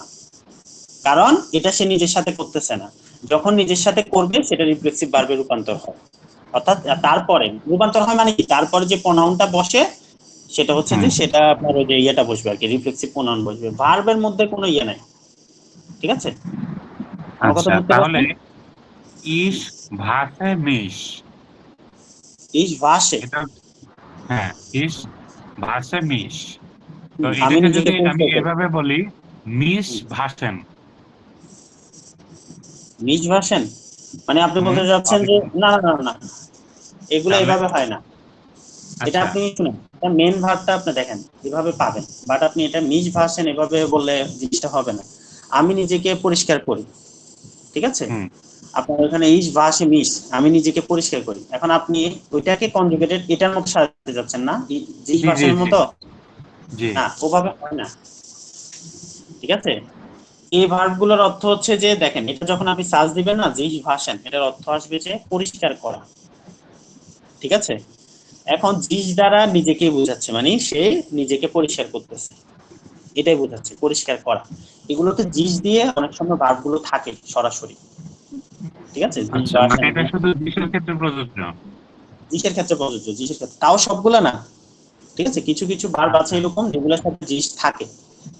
কারণ এটা সে নিজের সাথে করতেছে না। যখন নিজের সাথে করবে সেটা রিফ্লেক্সিভ ভার্বে রূপান্তর হয়। অর্থাৎ তারপরে রূপান্তর হয় মানে কি, তারপরে যে প্রোনাউনটা বসে সেটা হচ্ছে যে সেটা আপনার ওই যে ইয়েটা বসবে আর কি, রিফ্লেক্সিভ প্রোনাউন বসবে, ভার্বের মধ্যে কোনো ইয়ে নাই। ঠিক আছে, আমার কথা আচ্ছা, বুঝতে তাহলে পারছেন? ইস ভার্সে মিশ, ইস ভাষে, এটা হ্যাঁ ইস ভার্সে মিশ, তো আমি এটাকে নিজেকে যদি আমি পরিচয় করি। এভাবে বলি মিস ভার্সেন। মিস ভার্সন মানে আপনি বলতে হুম যাচ্ছেন হবে যে কি? না না না না, এগুলো তাহলে এভাবে হয় না। এটা আচ্ছা আপনি শুনেন, এটা মেন ভার্বটা আপনি দেখেন এভাবে পাবেন, বাট আপনি এটা মিস ভার্সন এভাবে বললে জিনিসটা হবে না। আমি নিজেকে পরিষ্কার করি, ঠিক আছে? হুম আপনার ওখানে ইস ভাষে মিস, আমি নিজেকে পরিষ্কার করি। এখন আপনি ওইটাকে কনজুগেটেড এটার মতো সাজাতে যাচ্ছেন না, জিস জি জি ভার্সনের জি মতো, জি না ওভাবে হয় না। ঠিক আছে, এই ভার্বগুলোর অর্থ হচ্ছে যে দেখেন, এটা যখন আপনি সার্চ দিবেন না জিস ভার্সন, এটার অর্থ আসবে যে পরিষ্কার করা। ঠিক আছে, এখন জিস দ্বারা নিজেকে বোঝাচ্ছে, মানে সে নিজেকে পরিষ্কার করতেছে, এটাই বোঝাচ্ছে পরিষ্কার করা। এগুলোতে জিস দিয়ে অনেক সময় ভার্বগুলো থাকে সরাসরি। ঠিক আছে, জিস আচ্ছা, মানে ভার্সন এটা শুধু বিশেষ ক্ষেত্রে প্রযোজ্য? জিসের ক্ষেত্রে প্রযোজ্য, জিসের ক্ষেত্রে, তাও সবগুলা না। ঠিক আছে, কিছু কিছু ভার্ব আছে আচ্ছা এরকম যেগুলোর সাথে জিস থাকে।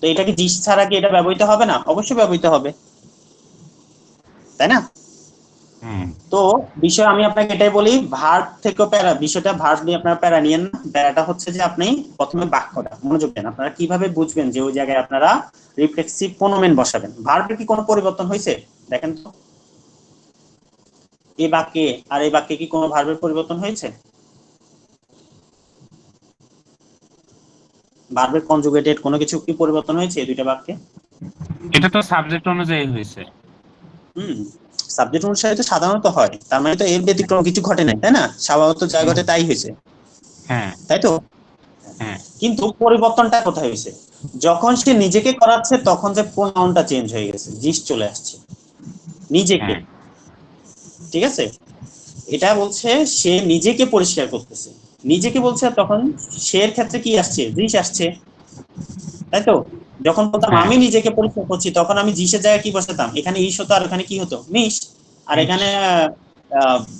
তো এটা কি জিস ছাড়া কি এটা ব্যবহৃত হবে না? অবশ্যই ব্যবহৃত হবে, তাই না? হুম তো বিষয় আমি আপনাকে এটাই বলি, ভার্ব থেকে প্যারা, বিষয়টা ভার্ব নিয়ে আপনারা প্যারা নিয়েন না। প্যারাটা হচ্ছে যে আপনি প্রথমে বাক্যটা মনোযোগ দেন, আপনারা কিভাবে বুঝবেন যে ওই জায়গায় আপনারা রিফ্লেক্সিভ প্রোনোমেন বসাবেন। ভার্বের কি কোনো পরিবর্তন হয়েছে দেখেন তো, এই বাক্যে আর এই বাক্যে কি কোনো ভার্বের পরিবর্তন হয়েছে? ভার্বের কনজুগেটেড কোনো কিছু কি পরিবর্তন হয়েছে এই দুইটা বাক্যে? এটা তো সাবজেক্ট অনুযায়ী হয়েছে। হুম, সাবজেক্ট অনুসারে তো সাধারণত হয়, তার মানে তো এর ব্যতিক্রম কিছু ঘটে নাই, তাই না? স্বভাবত যা ঘটে তাই হয়েছে, হ্যাঁ তাই তো? হ্যাঁ কিন্তু পরিবর্তনটা কোথায় হয়েছে? যখন সে নিজেকে করাচ্ছে তখন যে প্রোনাউনটা চেঞ্জ হয়ে গেছে, জিস চলে আসছে নিজেকে। হ্যাঁ ঠিক আছে, এটা বলছে সে নিজেকে পরিষ্কার করতেছে, নিজেকে বলছে, তখন সে এর ক্ষেত্রে কি আসছে, জিস আসছে, তাই তো? যখন বলতাম হ্যাঁ আমি নিজেকে পরিষ্কার করছি, তখন আমি জিসের জায়গায় কি বসাতাম, এখানে ইস হতো আর এখানে কি হতো, মিস। আর মিশ, এখানে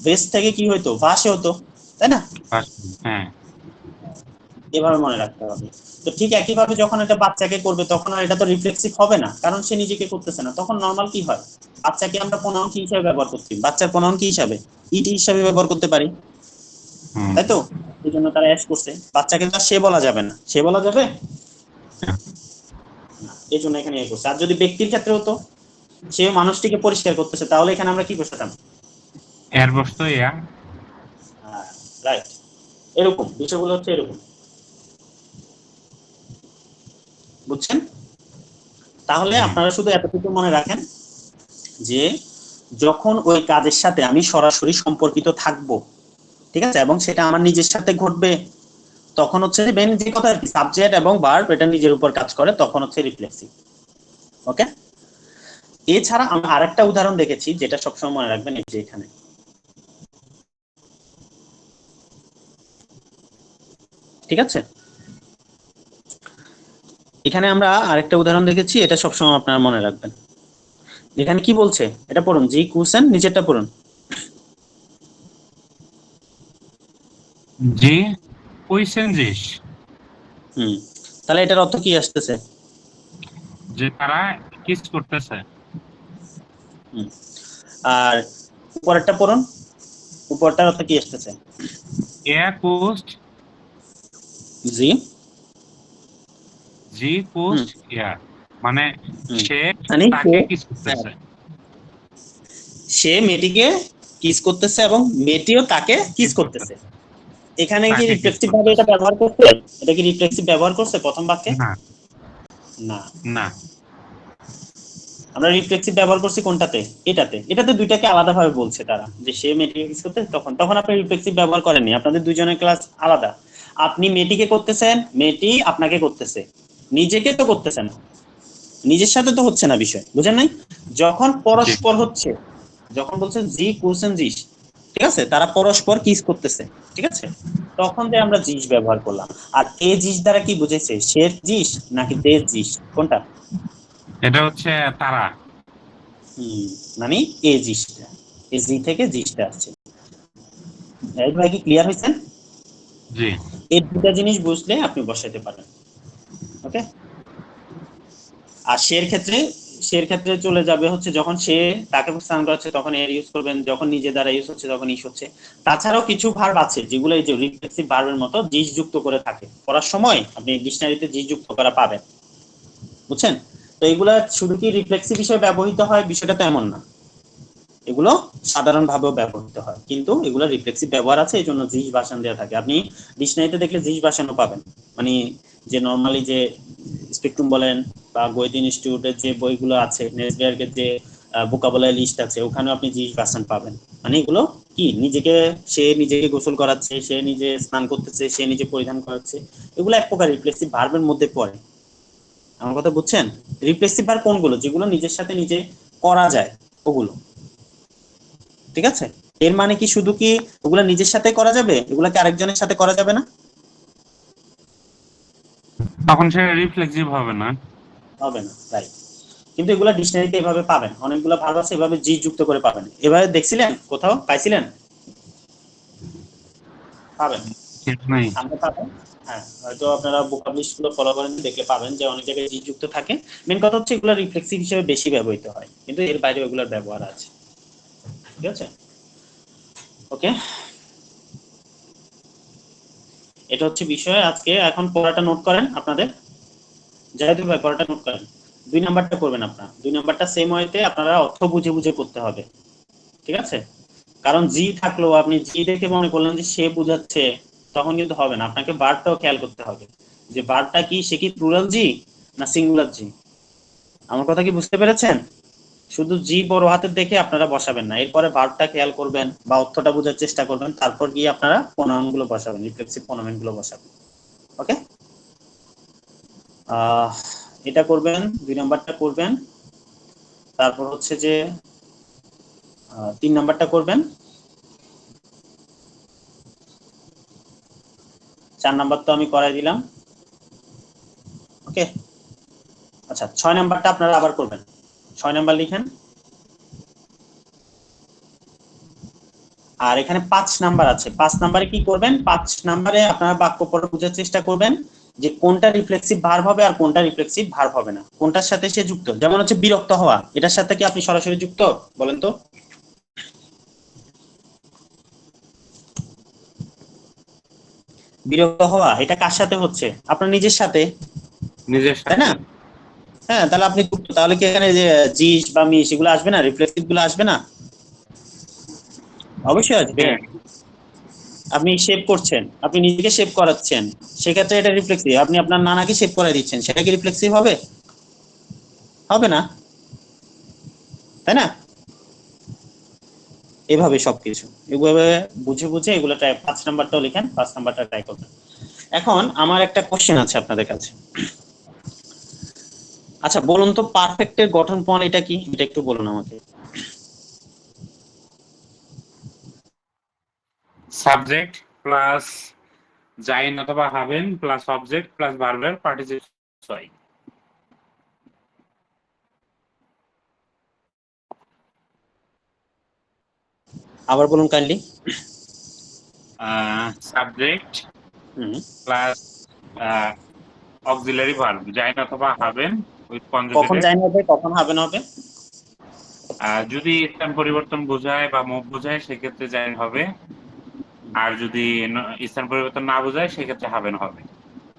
বেস থেকে কি হতো, ভাসে হতো, তাই না? হ্যাঁ এভাবে মনে রাখতে হবে। তো ঠিক একইভাবে যখন এটা বাচ্চাকে করবে তখন আর এটা তো রিফ্লেক্সিভ হবে না, কারণ সে নিজেকে করতেছে না। তখন নরমাল কি হয়, বাচ্চাকে আমরা প্রোনাউন কি হিসাবে ব্যবহার করছি, বাচ্চার প্রোনাউন কি হিসাবে, ইট হিসাবে ব্যবহার করতে পারি, হুম তাই তো? এই জন্য তারা অ্যাড করছে, বাচ্চাকে তো আর সে বলা যাবে না, সে বলা যাবে না, এই জন্য এখানে এ করছে। আর যদি ব্যক্তির ক্ষেত্রে হতো, সে মানুষটিকে পরিষ্কার করতেছে, তাহলে এখানে আমরা কি বসাতাম? এর বস্তু ইয়া। রাইট, এরকম বিষয়গুলো হচ্ছে এরকম, বুঝছেন? তাহলে হুম আপনারা শুধু এতটুকু মনে রাখেন যে যখন ওই কাজের সাথে আমি সরাসরি সম্পর্কিত থাকব, ঠিক আছে, এবং সেটা আমার নিজের সাথে ঘটবে, তখন হচ্ছে যে মেন যে কথা সাবজেক্ট এবং ভার্ব এটা নিজের উপর কাজ করে, তখন হচ্ছে রিফ্লেক্সিভ। ওকে, এছাড়া আমি আরেকটা উদাহরণ দেখেছি যেটা সবসময় মনে রাখবেন, এই যে এখানে, ঠিক আছে, এখানে আমরা আরেকটা উদাহরণ দেখেছি, এটা সবসময় আপনারা মনে রাখবেন। এখানে কি বলছে এটা পড়ুন, জি কুসেন নিচেরটা পড়ুন। জি কুইসেন জিস, হুম, তাহলে এটার অর্থ কি আসতেছে? যে তারা কিস করতেছে। আর উপরেরটা পড়ুন, উপরটার অর্থ কি আসতেছে? Er pusht, জি sie pusht er, মানে হুম। সে মানে তাকে সে- কিস করতেছে। সে মেয়েটিকে কিস করতেছে এবং মেয়েটিও তাকে কিস করতেছে। এখানে কি তাকে kiss রিফ্লেক্সিভ ভাবে এটা করতেছে। ব্যবহার করছে? এটা কি রিফ্লেক্সিভ ব্যবহার করছে প্রথম বাক্যে? না না, না, আমরা রিফ্লেক্সিভ ব্যবহার করছি কোনটাতে? এটাতে। এটাতে দুইটাকে আলাদাভাবে বলছে তারা, যে সে মেয়েটিকে কিস করতে, তখন আপনি রিফ্লেক্সিভ ব্যবহার করেননি, আপনাদের দুইজনের ক্লাস আলাদা। আপনি মেয়েটিকে করতেছেন, মেয়েটি আপনাকে করতেছে, নিজেকে তো করতেছে না, নিজের সাথে তো হচ্ছে না বিষয়, বুঝেন নাই? যখন পরস্পর হচ্ছে, যখন বলছেন জি কুলছেন জিস, ঠিক আছে, তারা পরস্পর কিস করতেছে, ঠিক আছে, তখন যে আমরা জিস ব্যবহার করলাম। আর এ জিস দ্বারা কি বুঝেছে? সে জিস নাকি দে জিস, কোনটা? এটা হচ্ছে তারা। মানে এ জিসটা, এ জি থেকে জিসটা আসছে। এই ভাই কি ক্লিয়ার হয়েছে? জি এই দুটা জিনিস বুঝলে আপনি বসাইতে পারেন। ওকে। আর শের ক্ষেত্রে চলে যাবে হচ্ছে যখন সে তাকে স্থান করাচ্ছে তখন এর ইউজ করবেন, যখন নিজে দ্বারা ইউজ হচ্ছে তখন ইস হচ্ছে। তাছাড়াও কিছু ভার্ব আছে যেগুলো এই যে রিফ্লেক্সিভ ভার্বের মতো জিস যুক্ত করে থাকে, পড়ার সময় আপনি ডিকশনারিতে জিস যুক্ত করা পাবেন, বুঝছেন? তো এগুলা শুধু কি রিফ্লেক্সিভ হিসেবে ব্যবহৃত হয় বিষয়টা তো এমন না, এগুলো সাধারণভাবেও ব্যবহৃত হয়, কিন্তু এগুলো রিফ্লেক্সিভ ব্যবহার আছে, এই জন্য জিস ভাষণ দেওয়া থাকে। আপনি ডিকশনারিতে দেখলে জিস ভাষণও পাবেন, মানে যে নরমালি যে স্পেকট্রাম বলেন বা গোয়েত ইনস্টিটিউটের যে বইগুলো আছে, নেসবিয়ার্গের যে ভোকাবুলারি লিস্ট আছে, ওখানেও আপনি জিস ভাষণ পাবেন। মানে এগুলো কি সে নিজেকে গোসল করাচ্ছে, সে নিজে স্নান করতেছে, সে নিজে পরিধান করাচ্ছে, এগুলো এক প্রকার রিফ্লেক্সিভ ভার্বের মধ্যে পড়ে। আমার কথা বুঝছেন? রিফ্লেক্সিভ ভার্ব কোনগুলো? যেগুলো নিজের সাথে নিজে করা যায়, ওগুলো, ঠিক আছে? এর মানে কি শুধু কি ওগুলা নিজের সাথে করা যাবে, এগুলাকে আরেকজনের সাথে করা যাবে না? তখন সে রিফ্লেক্সিভ হবে না। হবে না, রাইট। কিন্তু এগুলা ডিকশনারিতে এভাবে পাবেন, অনেকগুলো ভার্ব আছে এভাবে জি যুক্ত করে পাবেন। এভাবে দেখছিলেন কোথাও, পাইছিলেন? পাবেন, ঠিক নাই। সামনে পাবেন। হ্যাঁ, হয়তো আপনারা ভোকাবুলারি গুলো ফলো করেন, দেখলে পাবেন যে অনেক জায়গায় জি যুক্ত থাকে। মেন কথা হচ্ছে এগুলো রিফ্লেক্সিভ হিসেবে বেশি ব্যবহৃত হয়, কিন্তু এর বাইরে এগুলোর ব্যবহার আছে, ঠিক আছে? ওকে, এটা হচ্ছে বিষয় আজকে। এখন পড়াটা নোট করেন আপনাদের, জাহিদুল ভাই পড়াটা নোট করেন। 2 নাম্বারটা করবেন আপনারা, 2 নাম্বারটা সেম ওয়েতে আপনারা অর্থ বুঝে বুঝে করতে হবে, ঠিক আছে? কারণ জি থাকলো, আপনি জি দেখে মনে করলেন যে সে বুঝাচ্ছে, তখন কিন্তু হবে না। আপনাকে ভার্বটাও খেয়াল করতে হবে যে ভার্বটা কি, সে কি প্লুরাল জি না সিঙ্গুলার জি। আমার কথা কি বুঝতে পেরেছেন? শুধু জি বড় হাতের দেখে আপনারা বসাবেন না, এরপরে ভার্বটা খেয়াল করবেন বা অর্থটা বোঝার চেষ্টা করবেন, তারপর গিয়ে আপনারা প্রোনাউন গুলো বসাবেন, রিফ্লেক্সিভ প্রোনাউন গুলো বসাবেন। ওকে, এটা করবেন, 2 নাম্বারটা করবেন। তারপর হচ্ছে যে 3 নাম্বারটা করবেন, 4 নাম্বার তো আমি করাই দিলাম। ওকে, আচ্ছা 6 নাম্বারটা আপনারা আবার করবেন। 6 নাম্বার লিখেন। আর এখানে 5 নাম্বার আছে, 5 নাম্বারে কি করবেন? 5 নাম্বারে আপনারা বাক্য পড়ে বোঝার চেষ্টা করবেন যে কোনটা রিফ্লেক্সিভ ভার্ব হবে আর কোনটা রিফ্লেক্সিভ ভার্ব হবে না, কোনটার সাথে সে যুক্ত। যেমন হচ্ছে বিরক্ত হওয়া, এটার সাথে কি আপনি সরাসরি যুক্ত? বলেন তো। বিরক্ত হওয়া এটা কার সাথে হচ্ছে? আপনার নিজের সাথে, নিজের তাই না? সাথে। হ্যাঁ, তাহলে আপনি যুক্ত। তাহলে কি এখানে যে জিস বা মিস এগুলো আসবে না, রিফ্লেক্সিভ গুলো আসবে না? অবশ্যই আসবে। হ্যাঁ, আপনি শেভ করছেন, আপনি নিজেকে শেভ করাচ্ছেন, সেক্ষেত্রে এটা রিফ্লেক্সিভ। আপনি আপনার নানাকে শেভ করাই দিচ্ছেন, সেটা কি রিফ্লেক্সিভ হবে? হবে না, তাই না? এভাবে সবকিছু এভাবে বুঝে বুঝে এগুলো ট্রাই, 5 নাম্বারটাও লিখেন, 5 নাম্বারটা ট্রাই করবেন। এখন আমার একটা কোশ্চেন আছে আপনাদের কাছে। আচ্ছা বলুন তো, পারফেক্টের গঠন প্রণালী এটা কি, এটা একটু বলুন আমাকে। সাবজেক্ট প্লাস জাইন অথবা হাবেন প্লাস অবজেক্ট প্লাস ভার্বের পার্টিসিপেট হয়। আবার বলুন কাইন্ডলি। সাবজেক্ট হুম, প্লাস অক্সিলারি ভার্ব জাইন অথবা হাবেন উইথ কখন কনজুগেটেড। জাইন হবে, কখন হবে না হবে? যদি স্থান পরিবর্তন বোঝায় বা মুভ বোঝায় সেক্ষেত্রে জাইন হবে, আর যদি স্থান পরিবর্তন না বোঝায় সেক্ষেত্রে হাবেন হবে।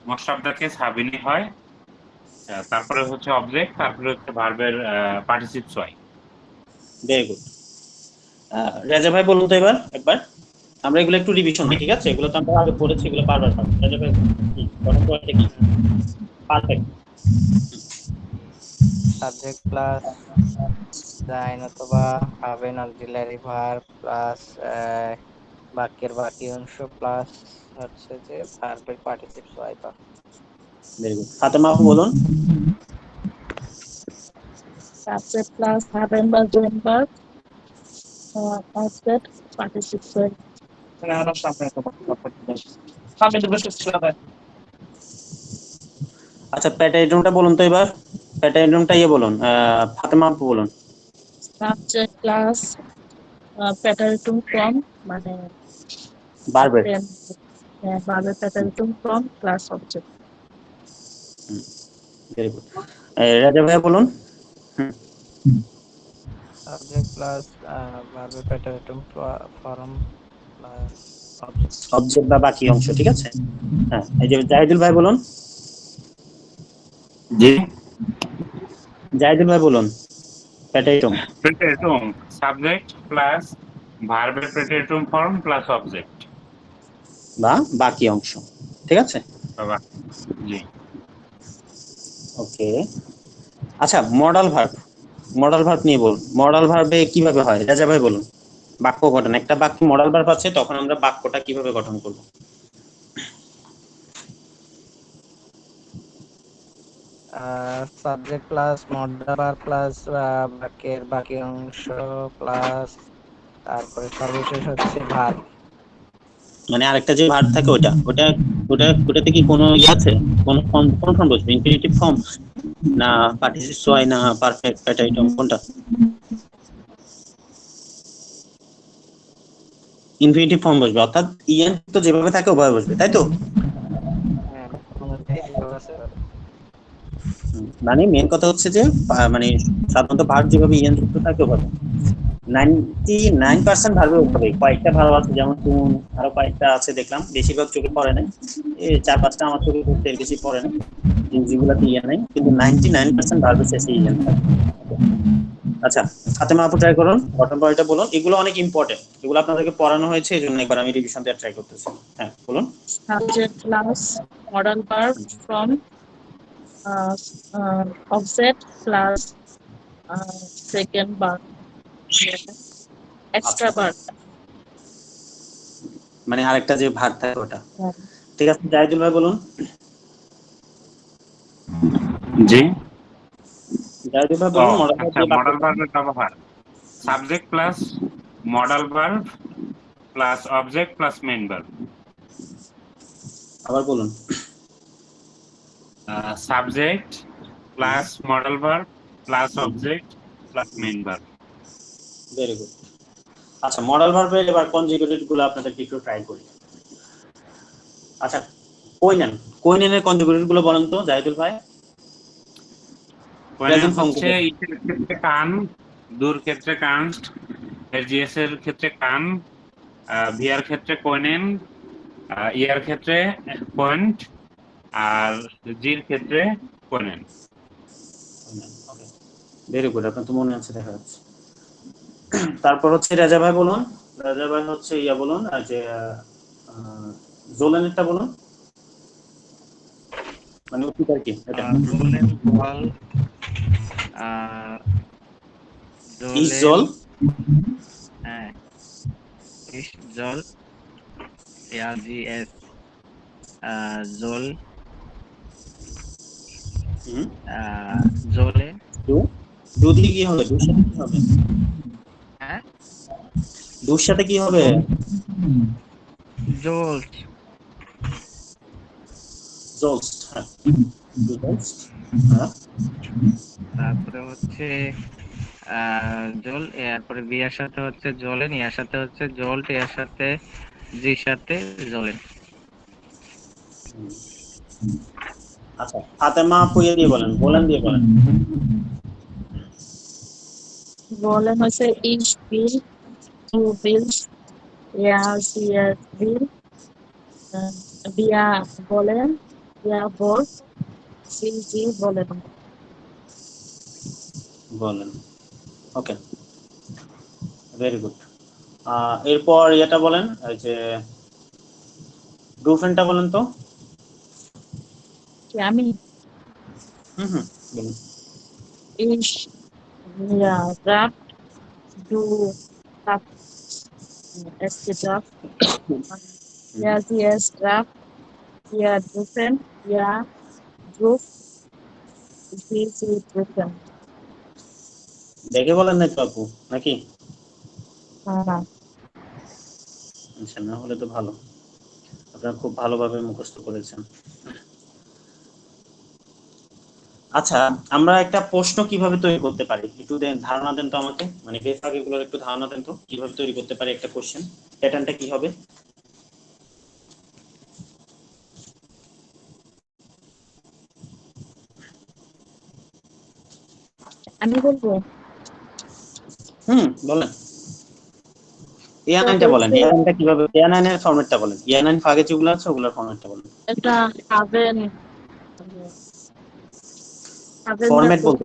মোস্ট অফ দ্য কেস হাবিনই হয়। তারপরে হচ্ছে অবজেক্ট, তারপরে হচ্ছে ভার্বের পার্টিসিপস হয়। Very good. রাজা ভাই বলুন তো এবার একবার, আমরা এগুলো একটু রিভিশন দিই, ঠিক আছে? এগুলো তো আমরা আগে পড়েছি, এগুলো বারবার পাবো। রাজা ভাই গঠন করাটা কি? পারফেক্ট। সাবজেক্ট প্লাস জাইন অথবা হাবেন অক্সিলারি ভার্ব প্লাস বাক্যের বাকি অংশ প্লাস হচ্ছে যে ভার্বের পার্টিসিপস ওয়াই বা। Very good. ফাতেমা আপু বলুন। সাবজেক্ট প্লাস হাবেন বা জয়েন ভার্ব, অবজেক্ট পার্টিসিপেট। আচ্ছা, প্যাটাইড্রমটা বলুন তো এবার, প্যাটাইড্রমটা বলুন, ফাতেমা আপু বলুন। সাবজেক্ট প্লাস প্যাটারিটুম ফর্ম, মানে ভার্বের। ভার্বের প্যাটারিটুম form plus object. Very good. Raja ভাই বলুন। সাবজেক্ট প্লাস ভার্বের প্যাটার্ন ফর্ম প্লাস অবজেক্ট। অবজেক্ট বা বাকি অংশ, ঠিক আছে? হ্যাঁ, এই যে জাহিদুল ভাই বলুন। জি। জাহিদুল ভাই বলুন প্যাটাইড্রম। প্রেটেটুম সাবজেক্ট প্লাস ভার্বের প্রেটেটুম ফর্ম প্লাস অবজেক্ট বা বাকি অংশ, ঠিক আছে? বাবা। জি। ওকে। আচ্ছা, মডাল ভার্ব, মডাল ভার্ব নিয়ে বলুন। মডাল ভার্বে কিভাবে হয়? রাজা ভাই বলুন। বাক্য গঠন, একটা বাক্যে মডাল ভার্ব আছে, তখন আমরা বাক্যটা কিভাবে গঠন করব? সাবজেক্ট প্লাস মডাল প্লাস বাক্যের বাকি অংশ প্লাস তারপরে সর্বশেষ হচ্ছে ভার্ব। মানে আরেকটা যে ভার্ব থাকে ওটা ওটা ওটা ওটাতে কি কোনো আছে? কোন ফর্ম, কোন ফর্ম বসবে? ইনফিনিটিভ ফর্ম না পার্টিসিপস হয় না পারফেক্ট প্যাটাইড্রম, কোনটা? ইনফিনিটিভ ফর্ম বসবে, অর্থাৎ ইএন তো যেভাবে থাকে ওভাবে বসবে, তাই তো? হ্যাঁ, অনুযায়ী যেভাবে আছে এভাবে। মানে মেন কথা হচ্ছে যে মানে সাধারণত ভার্ব যেভাবে ইএন যুক্ত থাকে ওভাবে 99% ভার্বে ওভাবে। কয়েকটা ভার্ব আছে যেমন তুন, আরো কয়েকটা আছে দেখলাম, বেশিরভাগ চোখে পড়ে নাই, এই 4-5টা আমার চোখে পড়তে বেশি পড়ে না, যেগুলোতে ইএন নাই, কিন্তু 99% ভার্বের শেষে ইএন থাকে। আচ্ছা, ফাতেমা আপু ট্রাই করুন, গঠন পয়েন্টটা বলুন। এগুলো অনেক ইম্পর্টেন্ট, এগুলো আপনাদেরকে পড়ানো হয়েছে, এই জন্য একবার আমি রিভিশন দিয়ে ট্রাই করতেছি। হ্যাঁ বলুন। Subject plus modal verb from object plus second verb, extra verb. মানে আরেকটা যে ভাগ থাকে ওটা, ঠিক আছে? জাহিদুল ভাই বলুন। জি। জাহিদুল ভাই ও বলুন মডাল ভার্ব আচ্ছা, দিয়ে বাক্য। মডাল ভার্বের ব্যবহার subject plus modal verb plus object plus main verb. আবার বলুন। Subject plus modal verb plus object plus main verb. Very good. আচ্ছা, মডাল ভার্বের এবার কনজুগেটেড গুলো আপনাদেরকে একটু ট্রাই করি। আচ্ছা, কোইনেন, কোইনেনের কনজুগেটেড গুলো বলেন তো জাহিদুল ভাই। প্রেজেন্ট ফর্ম হচ্ছে ইটের ক্ষেত্রে কান, দূর ক্ষেত্রে কানস্ট, এরজিএস এর ক্ষেত্রে কান, ভিআর ক্ষেত্রে কোইনেন, ইয়ার ক্ষেত্রে পয়েন্ট, আর জির ক্ষেত্রে কোইনেন। ভেরি গুড, আপনার তো মনে আছে দেখা যাচ্ছে। তারপর হচ্ছে রাজা ভাই বলুন। রাজা ভাই হচ্ছে বলুন, আর যে জোলেনেরটা বলুন, মানে উত্তর কি এটা? জোলেন জল, ইস জল। হ্যাঁ, ইস জল, এআরজিএস জল, জলে। ডু দিয়ে কি হবে? ডুর সাথে কি হবে? হ্যাঁ, ডুর সাথে কি হবে? জোল্ট। জোলস্ট। হ্যাঁ, জোলস্ট। হ্যাঁ, তারপরে হচ্ছে জল, এরপরে বিয়ার সাথে হচ্ছে জলেন, ইয়ার সাথে হচ্ছে জল্ট, এর সাথে জির সাথে জলেন। আচ্ছা, ফাতেমা আপু দিয়ে বলেন, বলেন দিয়ে বলেন। বলেন হচ্ছে ich will, du willst, er, sie, es will, wir wollen, ihr wollt, sie wollen। বলেন। ওকে, ভেরি গুড। এরপর এটা বলেন, এই যে ডুফেনটা বলেন তো। কি আমি? বলুন। Ich, wir, Kraft, du, Kraft, es Kraft, ja, sie, es Kraft, wir dürfen, ja, Druck, sie dürfen। দেখে বলেন না তো আপু, নাকি? হ্যাঁ, আচ্ছা, না হলে তো ভালো, আপনারা খুব ভালোভাবে মুখস্থ করেছেন। আচ্ছা, আমরা একটা প্রশ্ন কিভাবে তৈরি করতে পারি একটু ধারণা দেন তো আমাকে, মানে বিভাগগুলোর একটু ধারণা দেন তো কিভাবে তৈরি করতে পারি একটা কোশ্চেন, প্যাটার্নটা কি হবে? আমি বলবো বলেন। A9টা বলেন, A9টা কিভাবে, A9 এর ফরম্যাটটা বলেন, A9 ফাগে যেগুলো আছে ওগুলোর ফরম্যাটটা বলেন। এটা হাভেন ফরম্যাট বলতে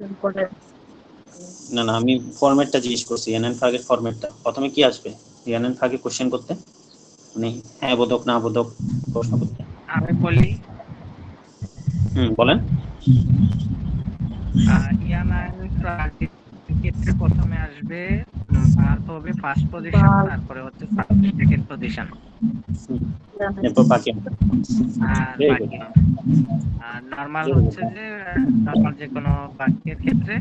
না, আমি ফরম্যাটটা জিজ্ঞেস করছি, A9 ফাগের ফরম্যাটটা প্রথমে কি আসবে A9 ফাগে কোশ্চেন করতে, মানে হ্যাঁ বোধক না বোধক প্রশ্ন করতে? আমি বলি বলেন। ক্ষেত্রে প্রথমে আসবে ভার্ব হবে ফার্স্ট পজিশন, তারপরে হচ্ছে সেকেন্ড পজিশন, এরপর বাকি আর বাকি নরমাল হচ্ছে যে নরমাল যে কোনো বাক্যের ক্ষেত্রে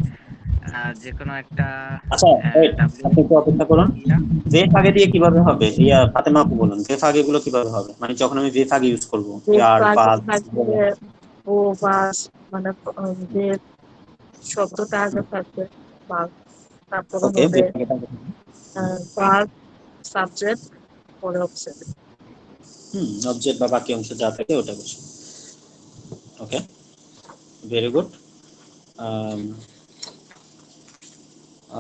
যে কোনো একটা। আচ্ছা, আপনি একটু অপেক্ষা করুন। ভে ফাগে দিয়ে কিভাবে হবে, ফাতেমা আপু বলুন, ভে ফাগে গুলো কিভাবে হবে, মানে যখন আমি ভে ফাগে ইউজ করব, ইয়ার পাস ও বাস, মানে যে শব্দটা আগে থাকবে তারপরে হবে ভার্ব, সাবজেক্ট, পরে অবজেক্ট। অবজেক্ট বা বাকি অংশ যা থাকে ওটা বসে। ওকে, ভেরি গুড।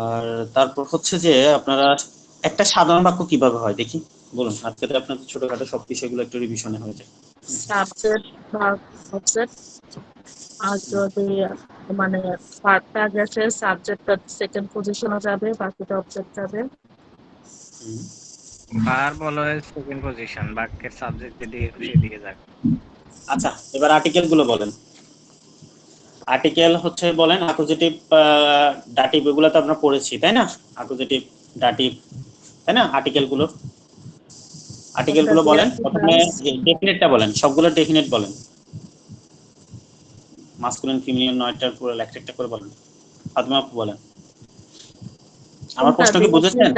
আর তারপর হচ্ছে যে আপনারা একটা সাধারণ বাক্য কিভাবে হয় দেখি বলুন। আজকে তো আপনাদের ছোটখাটো সব বিষয়গুলো একটু রিভিশনে হয়ে যায়। Subject, verb, object. আর যদি মানে ভার্বটা গেছে, সাবজেক্টটা সেকেন্ড পজিশনে যাবে, বাকিটা অবজেক্ট যাবে। ভার্ব অলওয়েজ সেকেন্ড পজিশন, বাক্যের সাবজেক্ট দিয়ে খুশি দিয়ে যাবে। আচ্ছা, এবার আর্টিকেল গুলো বলেন। আর্টিকেল হচ্ছে বলেন অ্যাকুজেটিভ, ডাটিভ, এগুলো তো আমরা পড়েছি তাই না? অ্যাকুজেটিভ, ডাটিভ, তাই না? আর্টিকেল গুলো বলেন। প্রথমে ডেফিনেটটা বলেন, সবগুলো ডেফিনেট বলেন, মাস্কুলিন, ফিমেলিন, নয়টার পুরো একটা করে বলেন। ফাতেমা আপু বলেন। আমার প্রশ্ন কি বুঝেছেন?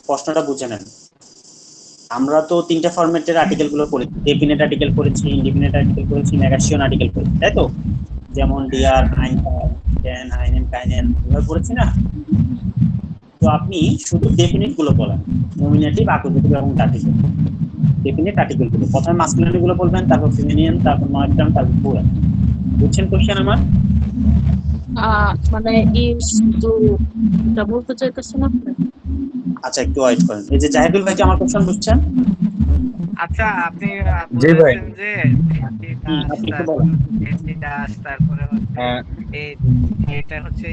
প্রশ্নটা বুঝে নেন। আমরা তো তিনটা ফরম্যাটের আর্টিকেল গুলো পড়েছি, ডেফিনেট আর্টিকেল পড়েছি, ইনডিফিনিট আর্টিকেল পড়েছি, নেগেশন আর্টিকেল পড়েছি, তাই তো? যেমন ডিয়ার, আইন, আইনেন, কাইনেন, এগুলো পড়েছি না? তো আপনি শুধু ডেফিনিট গুলো বলেন, নমিনেটিভ, অ্যাকুজেটিভ এবং ডাটিভ। ডেফিনিট আর্টিকেল গুলো প্রথমে মাস্কুলিন গুলো বলবেন, তারপর ফেমিনিন, তারপর নয়টার্ম, তারপর প্লুরাল। বুঝছেন কোশ্চেন আমার? মানে এটা বলতে চাইতেছেন আপনি? আচ্ছা, একটু ওয়েট করেন। এই যে জাহিদুল ভাই কি আমার কোশ্চেন বুঝছেন? আচ্ছা, আপনি জি ভাই। বলেছেন যে আপনি কি বলেন? তারপরে হচ্ছে এটা হচ্ছে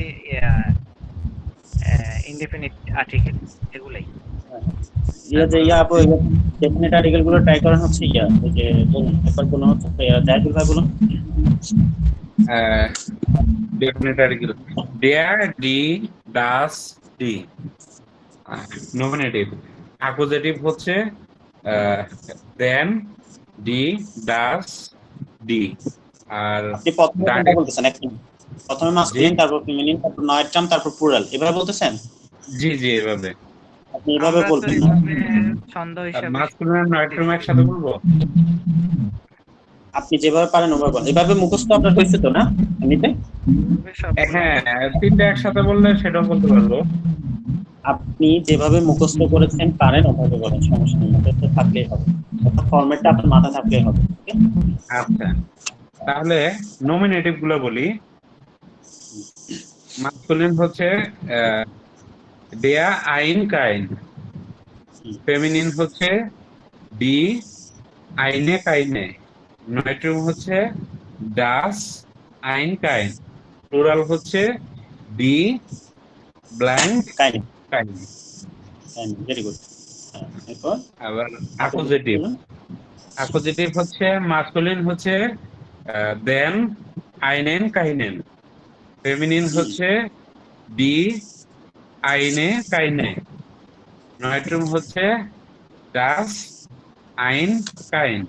ইনডিফিনিট আর্টিকেল, এগুলাই। ডেফিনিট আর্টিকেল গুলো ট্রাই করেন হচ্ছে ওই যে বলুন, একবার বলুন হচ্ছে জাহিদুল ভাই বলুন। ডেফিনেট আর্টিকেল দেয়ার, ডি, ডাস, ডি। নমিনেটিভ অ্যাকুজেটিভ হচ্ছে দেন, ডি, ডাস, ডি। আর আপনি প্রথমে কোনটা বলতেছেন? প্রথমে মাস্কুলিন, তারপর ফেমিনিন, তারপর নয়টার্ম, তারপর প্লুরাল, এভাবে বলতেছেন? জি এভাবে। আপনি এভাবে বলবেন না, ছন্দ হিসাবে মাস্কুলিন আর নয়টার্ম একসাথে বলবো। আপনি যেভাবে পারেন ওভাবে বলেন। এভাবে মুখস্থ আপনার হয়েছে তো না এমনিতে? হ্যাঁ, তিনটা একসাথে বললে সেটাও বলতে পারবো। আপনি যেভাবে মুখস্থ করেছেন পারেন ওভাবে বলেন, সমস্যা নেই, মুখস্থ থাকলেই হবে, অর্থাৎ ফরম্যাটটা আপনার মাথা থাকলেই হবে। আচ্ছা, তাহলে নমিনেটিভ গুলো বলি। মাস্কুলিন হচ্ছে দেয়া আইন কাইন, ফেমিনিন হচ্ছে ডি আইনে কাইনে, নয়ট্রুম হচ্ছে ডাস আইন কাইন, প্লুরাল হচ্ছে ডি ব্ল্যাঙ্ক কাইন্ড কাইন। Very good. এরপর আবার অ্যাকুজেটিভ, অ্যাকুজেটিভ হচ্ছে মাস্কুলিন হচ্ছে দেন আইনেন কাইনেন, ফেমিনিন হচ্ছে ডি আইনে কাইনে, নয়ট্রুম হচ্ছে ডাস আইন কাইন,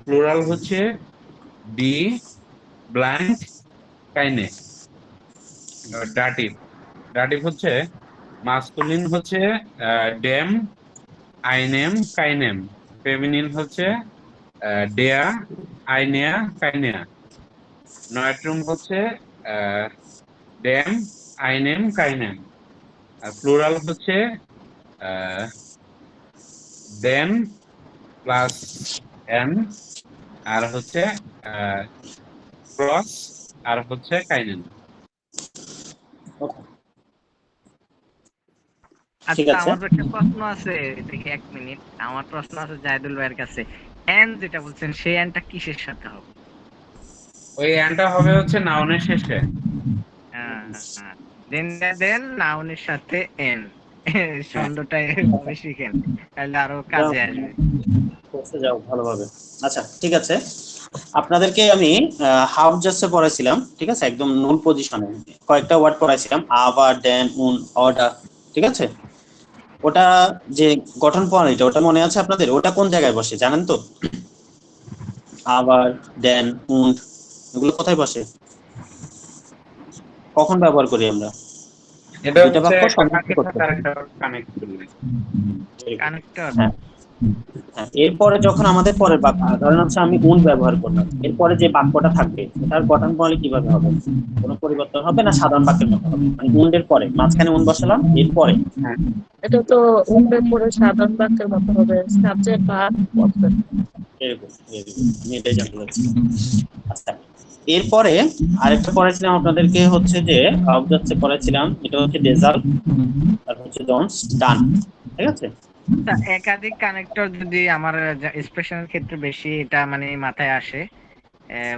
প্লুরাল হচ্ছে ডি ব্ল্যাঙ্ক কাইনে। ডাটিভ, ডাটিভ হচ্ছে মাস্কুলিন হচ্ছে ডেম আইনেম কাইনেম, ফেমিনিন হচ্ছে ডেয়া আইনেয়া কাইনেয়া, নয়ট্রুম হচ্ছে ডেম আইনেম কাইনেম, আর প্লুরাল হচ্ছে দেন প্লাস এন, আর হচ্ছে ক্রস, আর হচ্ছে কাইনেন। ঠিক আচ্ছা, আছে। আমার একটা প্রশ্ন আছে, দেখি 1 মিনিট। আমার প্রশ্ন আছে জাহিদুল ভাইয়ের কাছে। এন্ড যেটা বলছেন সেই এন্ডটা কিসের সাথে হবে? ওই এনটা হবে হচ্ছে নাউনের শেষে। দেন নাউনের সাথে এন, ছন্দটা এভাবে শিখেন, তাহলে আরো কাজে আসবে। করতে যাও ভালোভাবে। আচ্ছা ঠিক আছে, আপনাদেরকে আমি হাফ জাস্টে পড়াইছিলাম, ঠিক আছে, একদম নুল পজিশনে কয়েকটা ওয়ার্ড পড়াইছিলাম, আবার, দেন, উন, অর্ডার, ঠিক আছে। ওটা যে গঠন প্রণালীটা, ওটা মনে আছে আপনাদের? ওটা কোন জায়গায় বসে জানেন তো? আবার, দেন, উন, এগুলো কোথায় বসে, কখন ব্যবহার করি আমরা? এটা দুইটা হচ্ছে বাক্য সংযুক্ত করতে। কানেক্ট করলে। কানেক্টর। হ্যাঁ হ্যাঁ, এরপরে যখন আমাদের পরের বাক্য, ধরেন হচ্ছে আমি উন ব্যবহার করলাম, এরপরে যে বাক্যটা থাকবে তার গঠন প্রণালী কিভাবে হবে? কোনো পরিবর্তন হবে না, সাধারণ বাক্যের মতো হবে? মানে উনের পরে মাঝখানে উন বসালাম, এরপরে এটা তো উল্লেখ করে সাধারণ বাক্যের মতো হবে, সাবজেক্ট বা অবজেক্ট। এরকম, আমি এটাই জানতে চাচ্ছি। আচ্ছা, এরপরে আরেকটা পড়াইছিলাম আপনাদেরকে, হচ্ছে যে অবজেক্টে পড়াইছিলাম, এটা হচ্ছে রেজাল্ট, আর হচ্ছে ডন্স, ডান, ঠিক আছে। আচ্ছা, একাধিক কানেক্টর যদি আমার এক্সপ্রেশনের ক্ষেত্রে বেশি এটা মানে মাথায় আসে,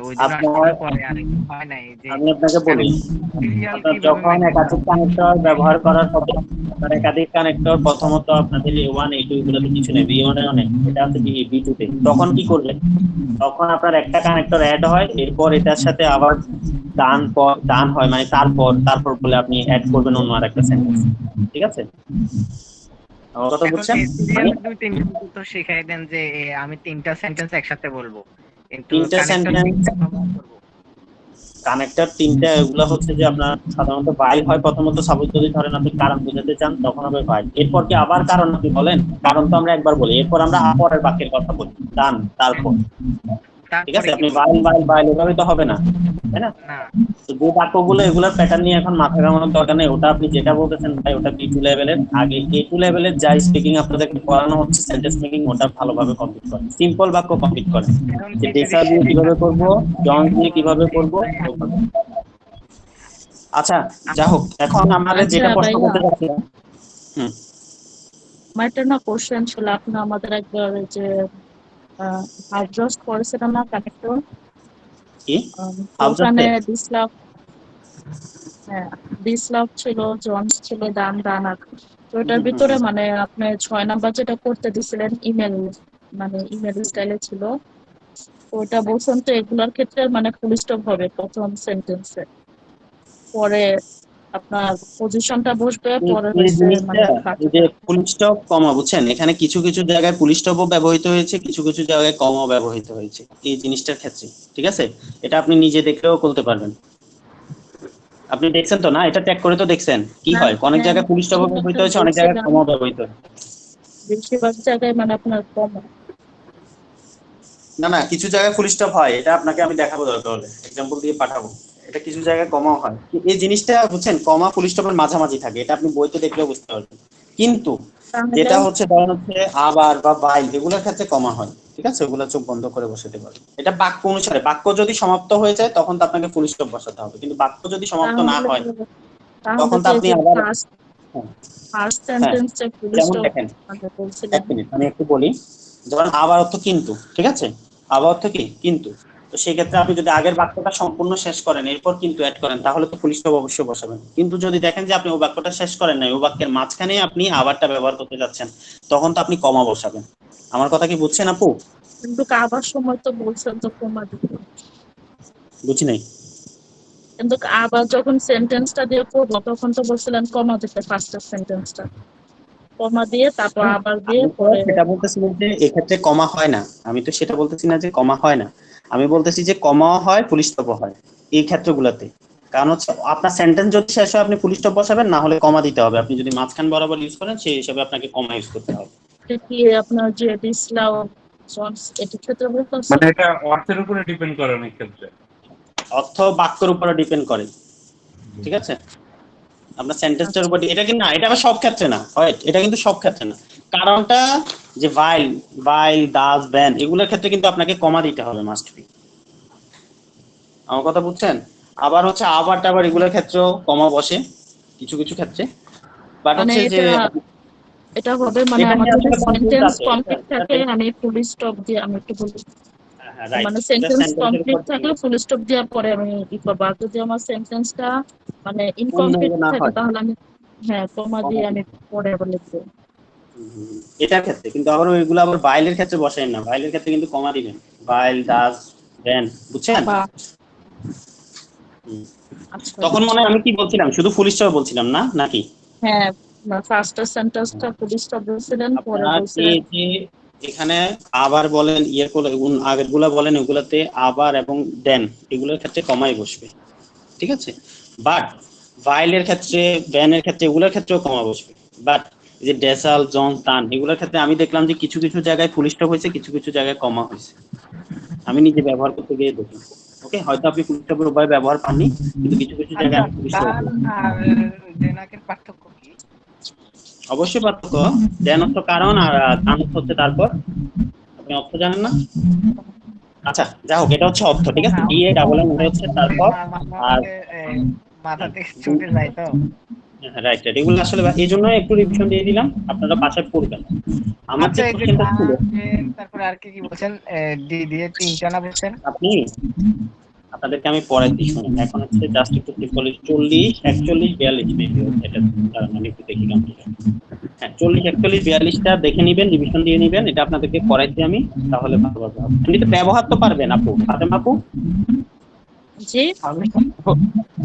ওই জন্য আপনার, আসলে পরে আর হয় নাই যে আমি আপনাকে বলি, সিরিয়াল আপনার কিভাবে যখন মেনটেন একাধিক কানেক্টর ব্যবহার করার হবে, আপনার একাধিক কানেক্টর প্রথমত আপনাদের A1 A2 এগুলোতে কিছু নেই, B1 এও নেই, এটা হচ্ছে B2 তে। তখন কি করবেন? তখন আপনার একটা কানেক্টর অ্যাড হয়, এরপর এটার সাথে আবার ডান হয়, মানে তারপর বলে আপনি অ্যাড করবেন অন্য আরেকটা সেন্টেন্স, ঠিক আছে? আমার কথা এখন বুঝছেন? এই মানে সিরিয়াল 2-3 তো শিখাই দেন যে আমি 3টা সেন্টেন্স একসাথে বলবো, কিন্তু তিনটা কানেক্টর সেন্টেন্স, কানেক্টর তিনটা, এগুলো হচ্ছে যে আপনার সাধারণত ভাইল হয় প্রথমত। সাপোজ যদি ধরেন আপনি কারণ বোঝাতে চান, তখন হবে ভাইল। এরপর কি আবার কারণ আপনি বলেন? কারণ তো আমরা একবার বলি, এরপর আমরা পরের বাক্যের কথা বলি, ডান, তারপর, ঠিক আছে। তারপরে কি আপনি বলবো? ভাইল এভাবে তো হবে না, তাই না? না, তো যে বাক্যগুলো, এগুলোর প্যাটার্ন নিয়ে এখন মাথা ঘামানোর দরকার নেই। ওটা আপনি যেটা বলতেছেন ভাই, ওটা B2 লেভেলের। আগে A2 লেভেলের যা স্পিকিং আপনাদেরকে পড়ানো হচ্ছে, সেন্টেন্স মেকিং, ওটা ভালোভাবে কমপ্লিট করেন, সিম্পল বাক্য কমপ্লিট করেন, এখন যে কি যদি ডেসা দিয়ে কিভাবে করবো, জন দিয়ে কিভাবে করবো, ওভাবে। আচ্ছা, যা হোক, এখন আমরা আচ্ছা যেটা প্রশ্ন ভাইয়া, করতে যাচ্ছিলাম। হুম, আমার একটা না কোশ্চেন ছিল, আপনি আমাদের একবার ওই যে হাইড্রোস করেছিলেন না কানেক্টর, কি তো ওখানে আবজার্ভে? ডিসলাভ, হ্যাঁ ডিসলাভ ছিল, জন্স ছিল, ডান ডানাক। তো এটার ভিতরে মানে আপনি 6 নাম্বার যেটা করতে দিছিলেন ইমেল, মানে ইমেল স্টাইলে ছিল, তো ওটা বলছেন তো এগুলোর ক্ষেত্রে মানে ফুল স্টপ হবে প্রথম সেন্টেন্সে, পরে আপনার পজিশনটা বসবে, পরে এই হচ্ছে জিনিসটা, মানে এই যে বাকিটা। ফুল স্টপ, কমা, বুঝছেন, এখানে কিছু কিছু জায়গায় ফুল স্টপও ব্যবহৃত হয়েছে, কিছু কিছু জায়গায় কমাও ব্যবহৃত হয়েছে এই জিনিসটার ক্ষেত্রে, ঠিক আছে। এটা আপনি নিজে দেখলেও বলতে পারবেন। আপনি দেখছেন তো না? এটা চেক করে তো দেখছেন কি হ্যাঁ হয়, অনেক হ্যাঁ, জায়গায় ফুল স্টপও ব্যবহৃত হয়েছে, অনেক জায়গায় বলছিলাম কমাও ব্যবহৃত হয়েছে। বেশিরভাগ জায়গায় মানে আপনার কম। না না, কিছু জায়গায় ফুল স্টপ হয়, এটা আপনাকে আমি দেখাবো, দরকার হলে এক্সাম্পল দিয়ে পাঠাবো। এটা কিছু জায়গায় কমাও হয়, এই জিনিসটা বুঝছেন, কমা ফুল স্টপের মাঝামাঝি থাকে, এটা আপনি বইতে দেখলেও বুঝতে পারবেন। কিন্তু তাহলে যেটা হচ্ছে ধরেন হচ্ছে আবার বা বাইল, এগুলোর ক্ষেত্রে কমা হয়, ঠিক আছে, ওগুলো চোখ বন্ধ করে বসাতে পারবেন। এটা বাক্য অনুসারে, বাক্য যদি সমাপ্ত হয়ে যায় তখন তো আপনাকে ফুল স্টপ বসাতে হবে, কিন্তু বাক্য যদি সমাপ্ত না তাহলে হয় তাহলে তখন তো তো এই আপনি যে আবার ফার্স্ট হ্যাঁ ফার্স্ট হ্যাঁ, সেন্টেন্স যে ফুল যেমন স্টপ দেখেন মানে এক বলছিলেন। মিনিট আমি একটু বলি, যেমন আবার অর্থ কিন্তু, ঠিক আছে, আবার অর্থ কি কিন্তু। তো সেই ক্ষেত্রে আপনি যদি আগের বাক্যটা সম্পূর্ণ শেষ করেন এরপর কিন্তু অ্যাড করেন তাহলে তো ফুল স্টপ অবশ্যই বসাবেন। কিন্তু যদি দেখেন যে আপনি ওই বাক্যটা শেষ করেন নাই, ওই বাক্যের মাঝখানে আপনি আবারটা ব্যবহার করতে যাচ্ছেন, তখন তো আপনি কমা বসাবেন। আমার কথা কি বুঝছেন আপু? কিন্তু আবার সময় তো বলছেন তো কমা দিতে, বুঝি নাই। কিন্তু আবার যখন সেন্টেন্সটা দিয়ে করবো তখন তো বলছিলেন কমা দিতে, ফার্স্টের সেন্টেন্সটা কমা দিয়ে তারপর আবার দিয়ে আমি তো পরে। সেটা বলতেছি না যে এক্ষেত্রে কমা হয় না, আমি তো সেটা বলতেছি না যে কমা হয় না, আমি বলতেছি যে কমাও হয় ফুল স্টপও হয় এই ক্ষেত্রগুলোতে। কারণ হচ্ছে আপনার সেন্টেন্স যদি শেষ হয় আপনি ফুল স্টপ বসাবেন, না হলে কমা দিতে হবে। আপনি যদি মাঝখান বরাবর ইউজ করেন সেই হিসাবে আপনাকে কমা ইউজ করতে হবে। এটা কি আপনার যে ডিসলাও জনস এটির ক্ষেত্রে বলতেছেন? মানে এটা অর্থের উপরে ডিপেন্ড করে অনেক ক্ষেত্রে। অর্থ বাক্যের উপরে ডিপেন্ড করে, ঠিক আছে, আপনার সেন্টেন্সটার আচ্ছা উপর। এটা কিন্তু না, এটা আবার সব ক্ষেত্রে না, হয় এটা কিন্তু সব ক্ষেত্রে না। কারণটা যে ভাইল ভাইল দাস ব্যান এগুলোর ক্ষেত্রে কিন্তু আপনাকে কমা দিতে হবে, মাস্ট বি। আমার কথা বুঝছেন? আবার হচ্ছে আবার টাবার এগুলোর ক্ষেত্রেও কমা বসে কিছু কিছু ক্ষেত্রে, বাট মানে হচ্ছে যে এটা এটা হবে মানে এটা আমার নিয়ে যদি আসলে কনফিউজ সেন্টেন্স আছে কমপ্লিট থাকে আমি ফুল স্টপ দিয়ে আমি একটু বলি, হ্যাঁ হ্যাঁ, রাইট, মানে এটা সেন্টেন্স সেন্টেন্সের উপর কমপ্লিট থাকলে ফুল স্টপ দেওয়ার পরে আমি ই করবো, আর যদি আমার সেন্টেন্সটা মানে পূর্ণ ইনকমপ্লিট না থাকে হয় তাহলে আমি হ্যাঁ কমা কমা দিয়ে আমি দিতে পরে আবার লিখবো। হবে। এটার ক্ষেত্রে কিন্তু আবার ওইগুলো আবার বাইলের ক্ষেত্রে বসেন না, বাইলের ক্ষেত্রে কিন্তু কমা দিবেন, বাইল ডাস ব্যান, বুঝছেন? বা হুম। আচ্ছা তখন মনে বুঝছি। হয় আমি কি বলছিলাম, শুধু ফুল স্টপ বলছিলাম না নাকি? হ্যাঁ ফার্স্টের সেন্টেন্সটা ফুল স্টপ বলছিলেন, পরে আপনার বলছিলেন যে এখানে আবার বলেন ইয়ে করে আগের গুলা বলেন ওগুলাতে আবার এবং দেন এগুলোর ক্ষেত্রে কমাই বসবে, ঠিক আছে। বাট ভাইলের ক্ষেত্রে ব্যানের ক্ষেত্রে এগুলোর ক্ষেত্রেও কমা বসবে। বাট এই যে ডেসাল জন তান এগুলোর ক্ষেত্রে আমি দেখলাম যে কিছু কিছু জায়গায় ফুল স্টপ হয়েছে, কিছু কিছু জায়গায় কমা হয়েছে, আমি নিজে ব্যবহার করতে গিয়ে দেখলাম। ওকে, হয়তো আপনি ফুল স্টপের উভয় ব্যবহার পাননি, কিন্তু কিছু কিছু জায়গায় আচ্ছা, আমি ফুল স্টপ দান আর জেনাকের পার্থক্য কি? অবশ্যই পার্থক্য। দেন অর্থ কারণ আর তান অর্থ হচ্ছে তারপর। আপনি অর্থ জানেন না? আচ্ছা যা হোক, এটা হচ্ছে অর্থ, ঠিক আছে, না, ডিএ ডাবল এন এটা হচ্ছে তারপর। মাঝে আর মাঝে মাথা থেকে ছুটে যায় তো। রাইট রাইট, এগুলো আসলে এই জন্য একটু রিভিশন দিয়ে দিলাম, আপনারা পাশে পড়বেন। আমার আচ্ছা যে এই যে কোশ্চেনটা ছিল, তারপরে আর কি কি বলছেন, ডি দিয়ে তিনটা না বলছেন? আপনি আপনাদেরকে আমি পরে দিই, শুনুন এখন হচ্ছে জাস্ট একটু সিম্পল 40 41 42 মেবি হচ্ছে এটা, দাঁড়ান আমি একটু দেখি কম্পিউটার। হ্যাঁ 40 41 42টা দেখে নিবেন, রিভিশন দিয়ে নিবেন, এটা আপনাদেরকে পড়াইছি আমি, তাহলে ভালোভাবে হবে। এমনিতে ব্যবহার তো পারবেন আপু, ফাতেমা আপু? জি।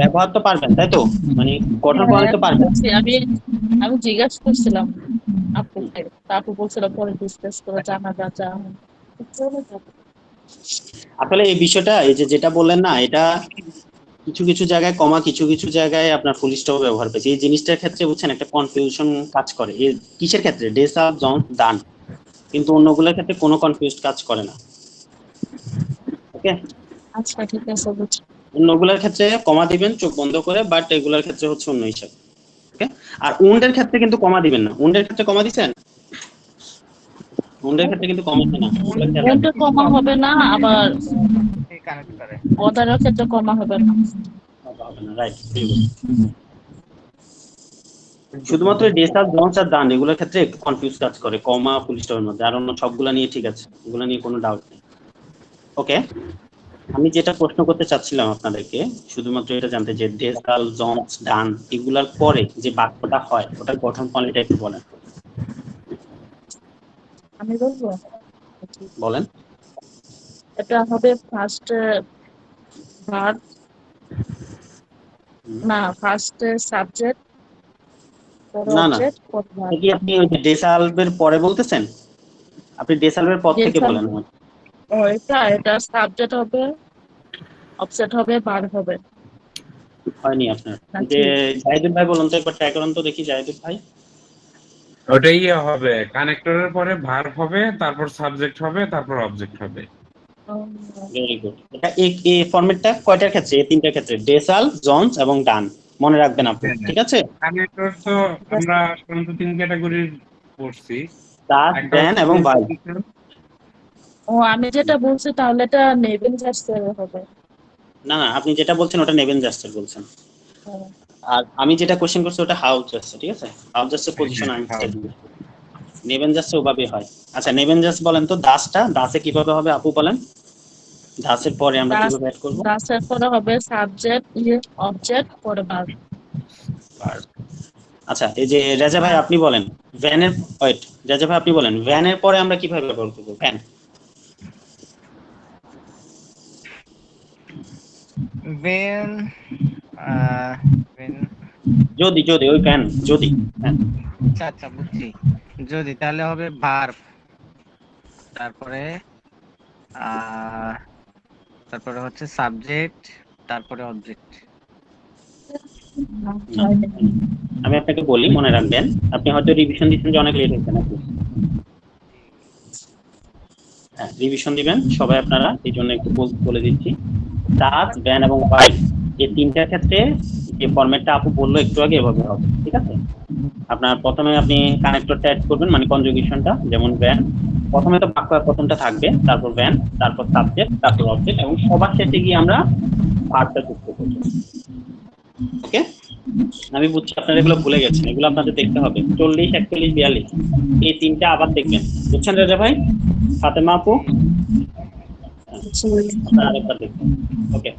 ব্যবহার তো পারবেন তাই তো, মানে গঠন প্রণালী হ্যাঁ তো পারবেন। বুঝছি, আমি আমি জিজ্ঞাসা করছিলাম আপুকে, তা আপু বলছিল পরে ডিসকাস করে জানা যা। আসলে এই বিষয়টা এই যে যেটা বললেন না, এটা কিছু কিছু জায়গায় কমা কিছু কিছু জায়গায় আপনার ফুল স্টপ ব্যবহার পেয়েছে, এই জিনিসটার ক্ষেত্রে বুঝছেন একটা কনফিউশন কাজ করে। এই কিসের ক্ষেত্রে, ডেসা জন দান, কিন্তু অন্যগুলোর ক্ষেত্রে কোনো কনফিউজ কাজ করে না। ওকে, আচ্ছা ঠিক আছে বুঝছি। অন্যগুলোর ক্ষেত্রে কমা দিবেন চোখ বন্ধ করে, বাট এগুলোর ক্ষেত্রে হচ্ছে অন্য হিসাব। ওকে, আর উন্ডের ক্ষেত্রে কিন্তু কমা দিবেন না, উন্ডের ক্ষেত্রে কমা দিছেন, উন্ডের ক্ষেত্রে কিন্তু কমা দিবেন না, এগুলো খেয়াল কোনটা রাখবেন। কমা হবে না, আবার কানেক্ট করে। অদারের ক্ষেত্রে কমা হবে না। হবে না, রাইট। শুধুমাত্র ডেসা জন্স আর দান এগুলোর ক্ষেত্রে একটু কনফিউজ কাজ করে কমা ফুল স্টপের মধ্যে, আর অন্য সবগুলা নিয়ে ঠিক আছে, এগুলো নিয়ে কোনো ডাউট নেই। ওকে, আমি যেটা প্রশ্ন করতে চাচ্ছিলাম আপনাদেরকে শুধুমাত্র এটা জানতে, যে ডেসাল জন্স ডান এগুলার পরে যে বাক্যটা হয় ওটার গঠন প্রণালীটা একটু বলেন। আমি বলবো বলেন। এটা হবে ফার্স্ট ভার্ব, না ফার্স্ট সাবজেক্ট, পরে না না, অবজেক্ট, পরে এটা ভার্ব। কি আপনি ওই যে ডেসালভের পরে বলতেছেন? আপনি ডেসালভের পর থেকে বলেন আমার। ও এটা এটা সাবজেক্ট হবে, অবজেক্ট হবে, ভার্ব হবে হয়নি আপনার। যে নাকি? জাহিদুল ভাই বলুন তো, একবার ট্রাই করুন তো দেখি জাহিদুল ভাই। ওটাই হবে, কানেক্টরের পরে ভার্ব হবে, তারপর সাবজেক্ট হবে, তারপর অবজেক্ট হবে। Very good. এটা এই ফরম্যাটটা কয়টার ক্ষেত্রে? এই তিনটার ক্ষেত্রে, ডেসাল জন্স এবং ডান, মনে রাখবেন আপু, ঠিক আছে। কানেক্টর তো আমরা সাধারণত তিন ক্যাটাগরির পড়ছি। দাস একটা দেন হচ্ছে এবং ভাই। preposition, ও আমি যেটা বলছি তাহলে এটা নেবেন জাস্ট হবে। না না, আপনি যেটা বলছেন ওটা নেবেন জাস্টার বলছেন। হ্যাঁ, আর আমি যেটা কোশ্চেন করছি ওটা হাউ যাচ্ছে, ঠিক আছে? হাউ যাচ্ছে পজিশন হ্যাঁ, আনসার নেবেন যাচ্ছে ওভাবে হয়। আচ্ছা নেবেন যাচ্ছে বলেন তো, দাসে কিভাবে হবে আপু বলেন? দাসের পরে আমরা দাস কিভাবে অ্যাড করব? দাসের পরে হবে সাবজেক্ট অবজেক্ট পরে ভার্ব। আচ্ছা এই যে রাজা ভাই আপনি বলেন ভ্যানের, ওয়েট, রাজা ভাই আপনি বলেন ভ্যানের পরে আমরা কিভাবে ব্যবহার করব ভ্যান? when when যদি ওই ভ্যান যদি, হ্যাঁ আচ্ছা আচ্ছা বুঝছি, যদি তাহলে হবে ভার্ব, তারপরে তারপরে হচ্ছে সাবজেক্ট, তারপরে অবজেক্ট। আমি আপনাকে বলি মনে রাখবেন, আপনি হয়তো রিভিশন দিচ্ছেন যে অনেক লেট হয়েছে নাকি? হ্যাঁ রিভিশন দিবেন সবাই আপনারা, এই জন্য একটু বলে দিচ্ছি। ডাজ, ভ্যান এবং হোয়াইল এই তিনটার ক্ষেত্রে যে ফরম্যাটটা আপু বললো একটু আগে এভাবে হবে, ঠিক আছে? আপনার প্রথমে আপনি কানেক্টরটা অ্যাড করবেন, মানে কনজুগেশনটা, যেমন ভ্যান প্রথমে তো বাক্য প্রথমটা থাকবে, তারপর ভ্যান, তারপর সাবজেক্ট, তারপর অবজেক্ট এবং সবার শেষে গিয়ে আমরা ভার্বটা যুক্ত করব। ওকে, আমি বুঝছি আপনারা এগুলো ভুলে গেছেন, এগুলো আপনাদের দেখতে হবে। 40, 41, 42 এই তিনটা আবার দেখবেন, বুঝছেন রাজা ভাই, ফাতেমা আপু? আপনারা আরেকবার দেখবেন। ওকে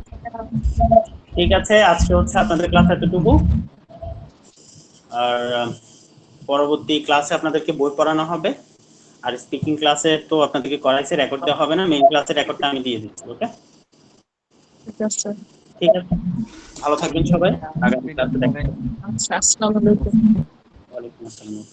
ঠিক আছে, আজকে হচ্ছে আপনাদের ক্লাস এতটুকু। আর পরবর্তী ক্লাসে আপনাদেরকে বই পড়ানো হবে, আর স্পিকিং ক্লাসে তো আপনাদেরকে করাইছে, রেকর্ড দেওয়া হবে না, মেইন ক্লাসের রেকর্ডটা আমি দিয়ে দিচ্ছি। ওকে ঠিক আছে। ঠিক আছে, ভালো থাকবেন সবাই, আগামী ক্লাসে দেখা হবে। আচ্ছা, আসসালামু আলাইকুম। ওয়ালাইকুম আসসালাম।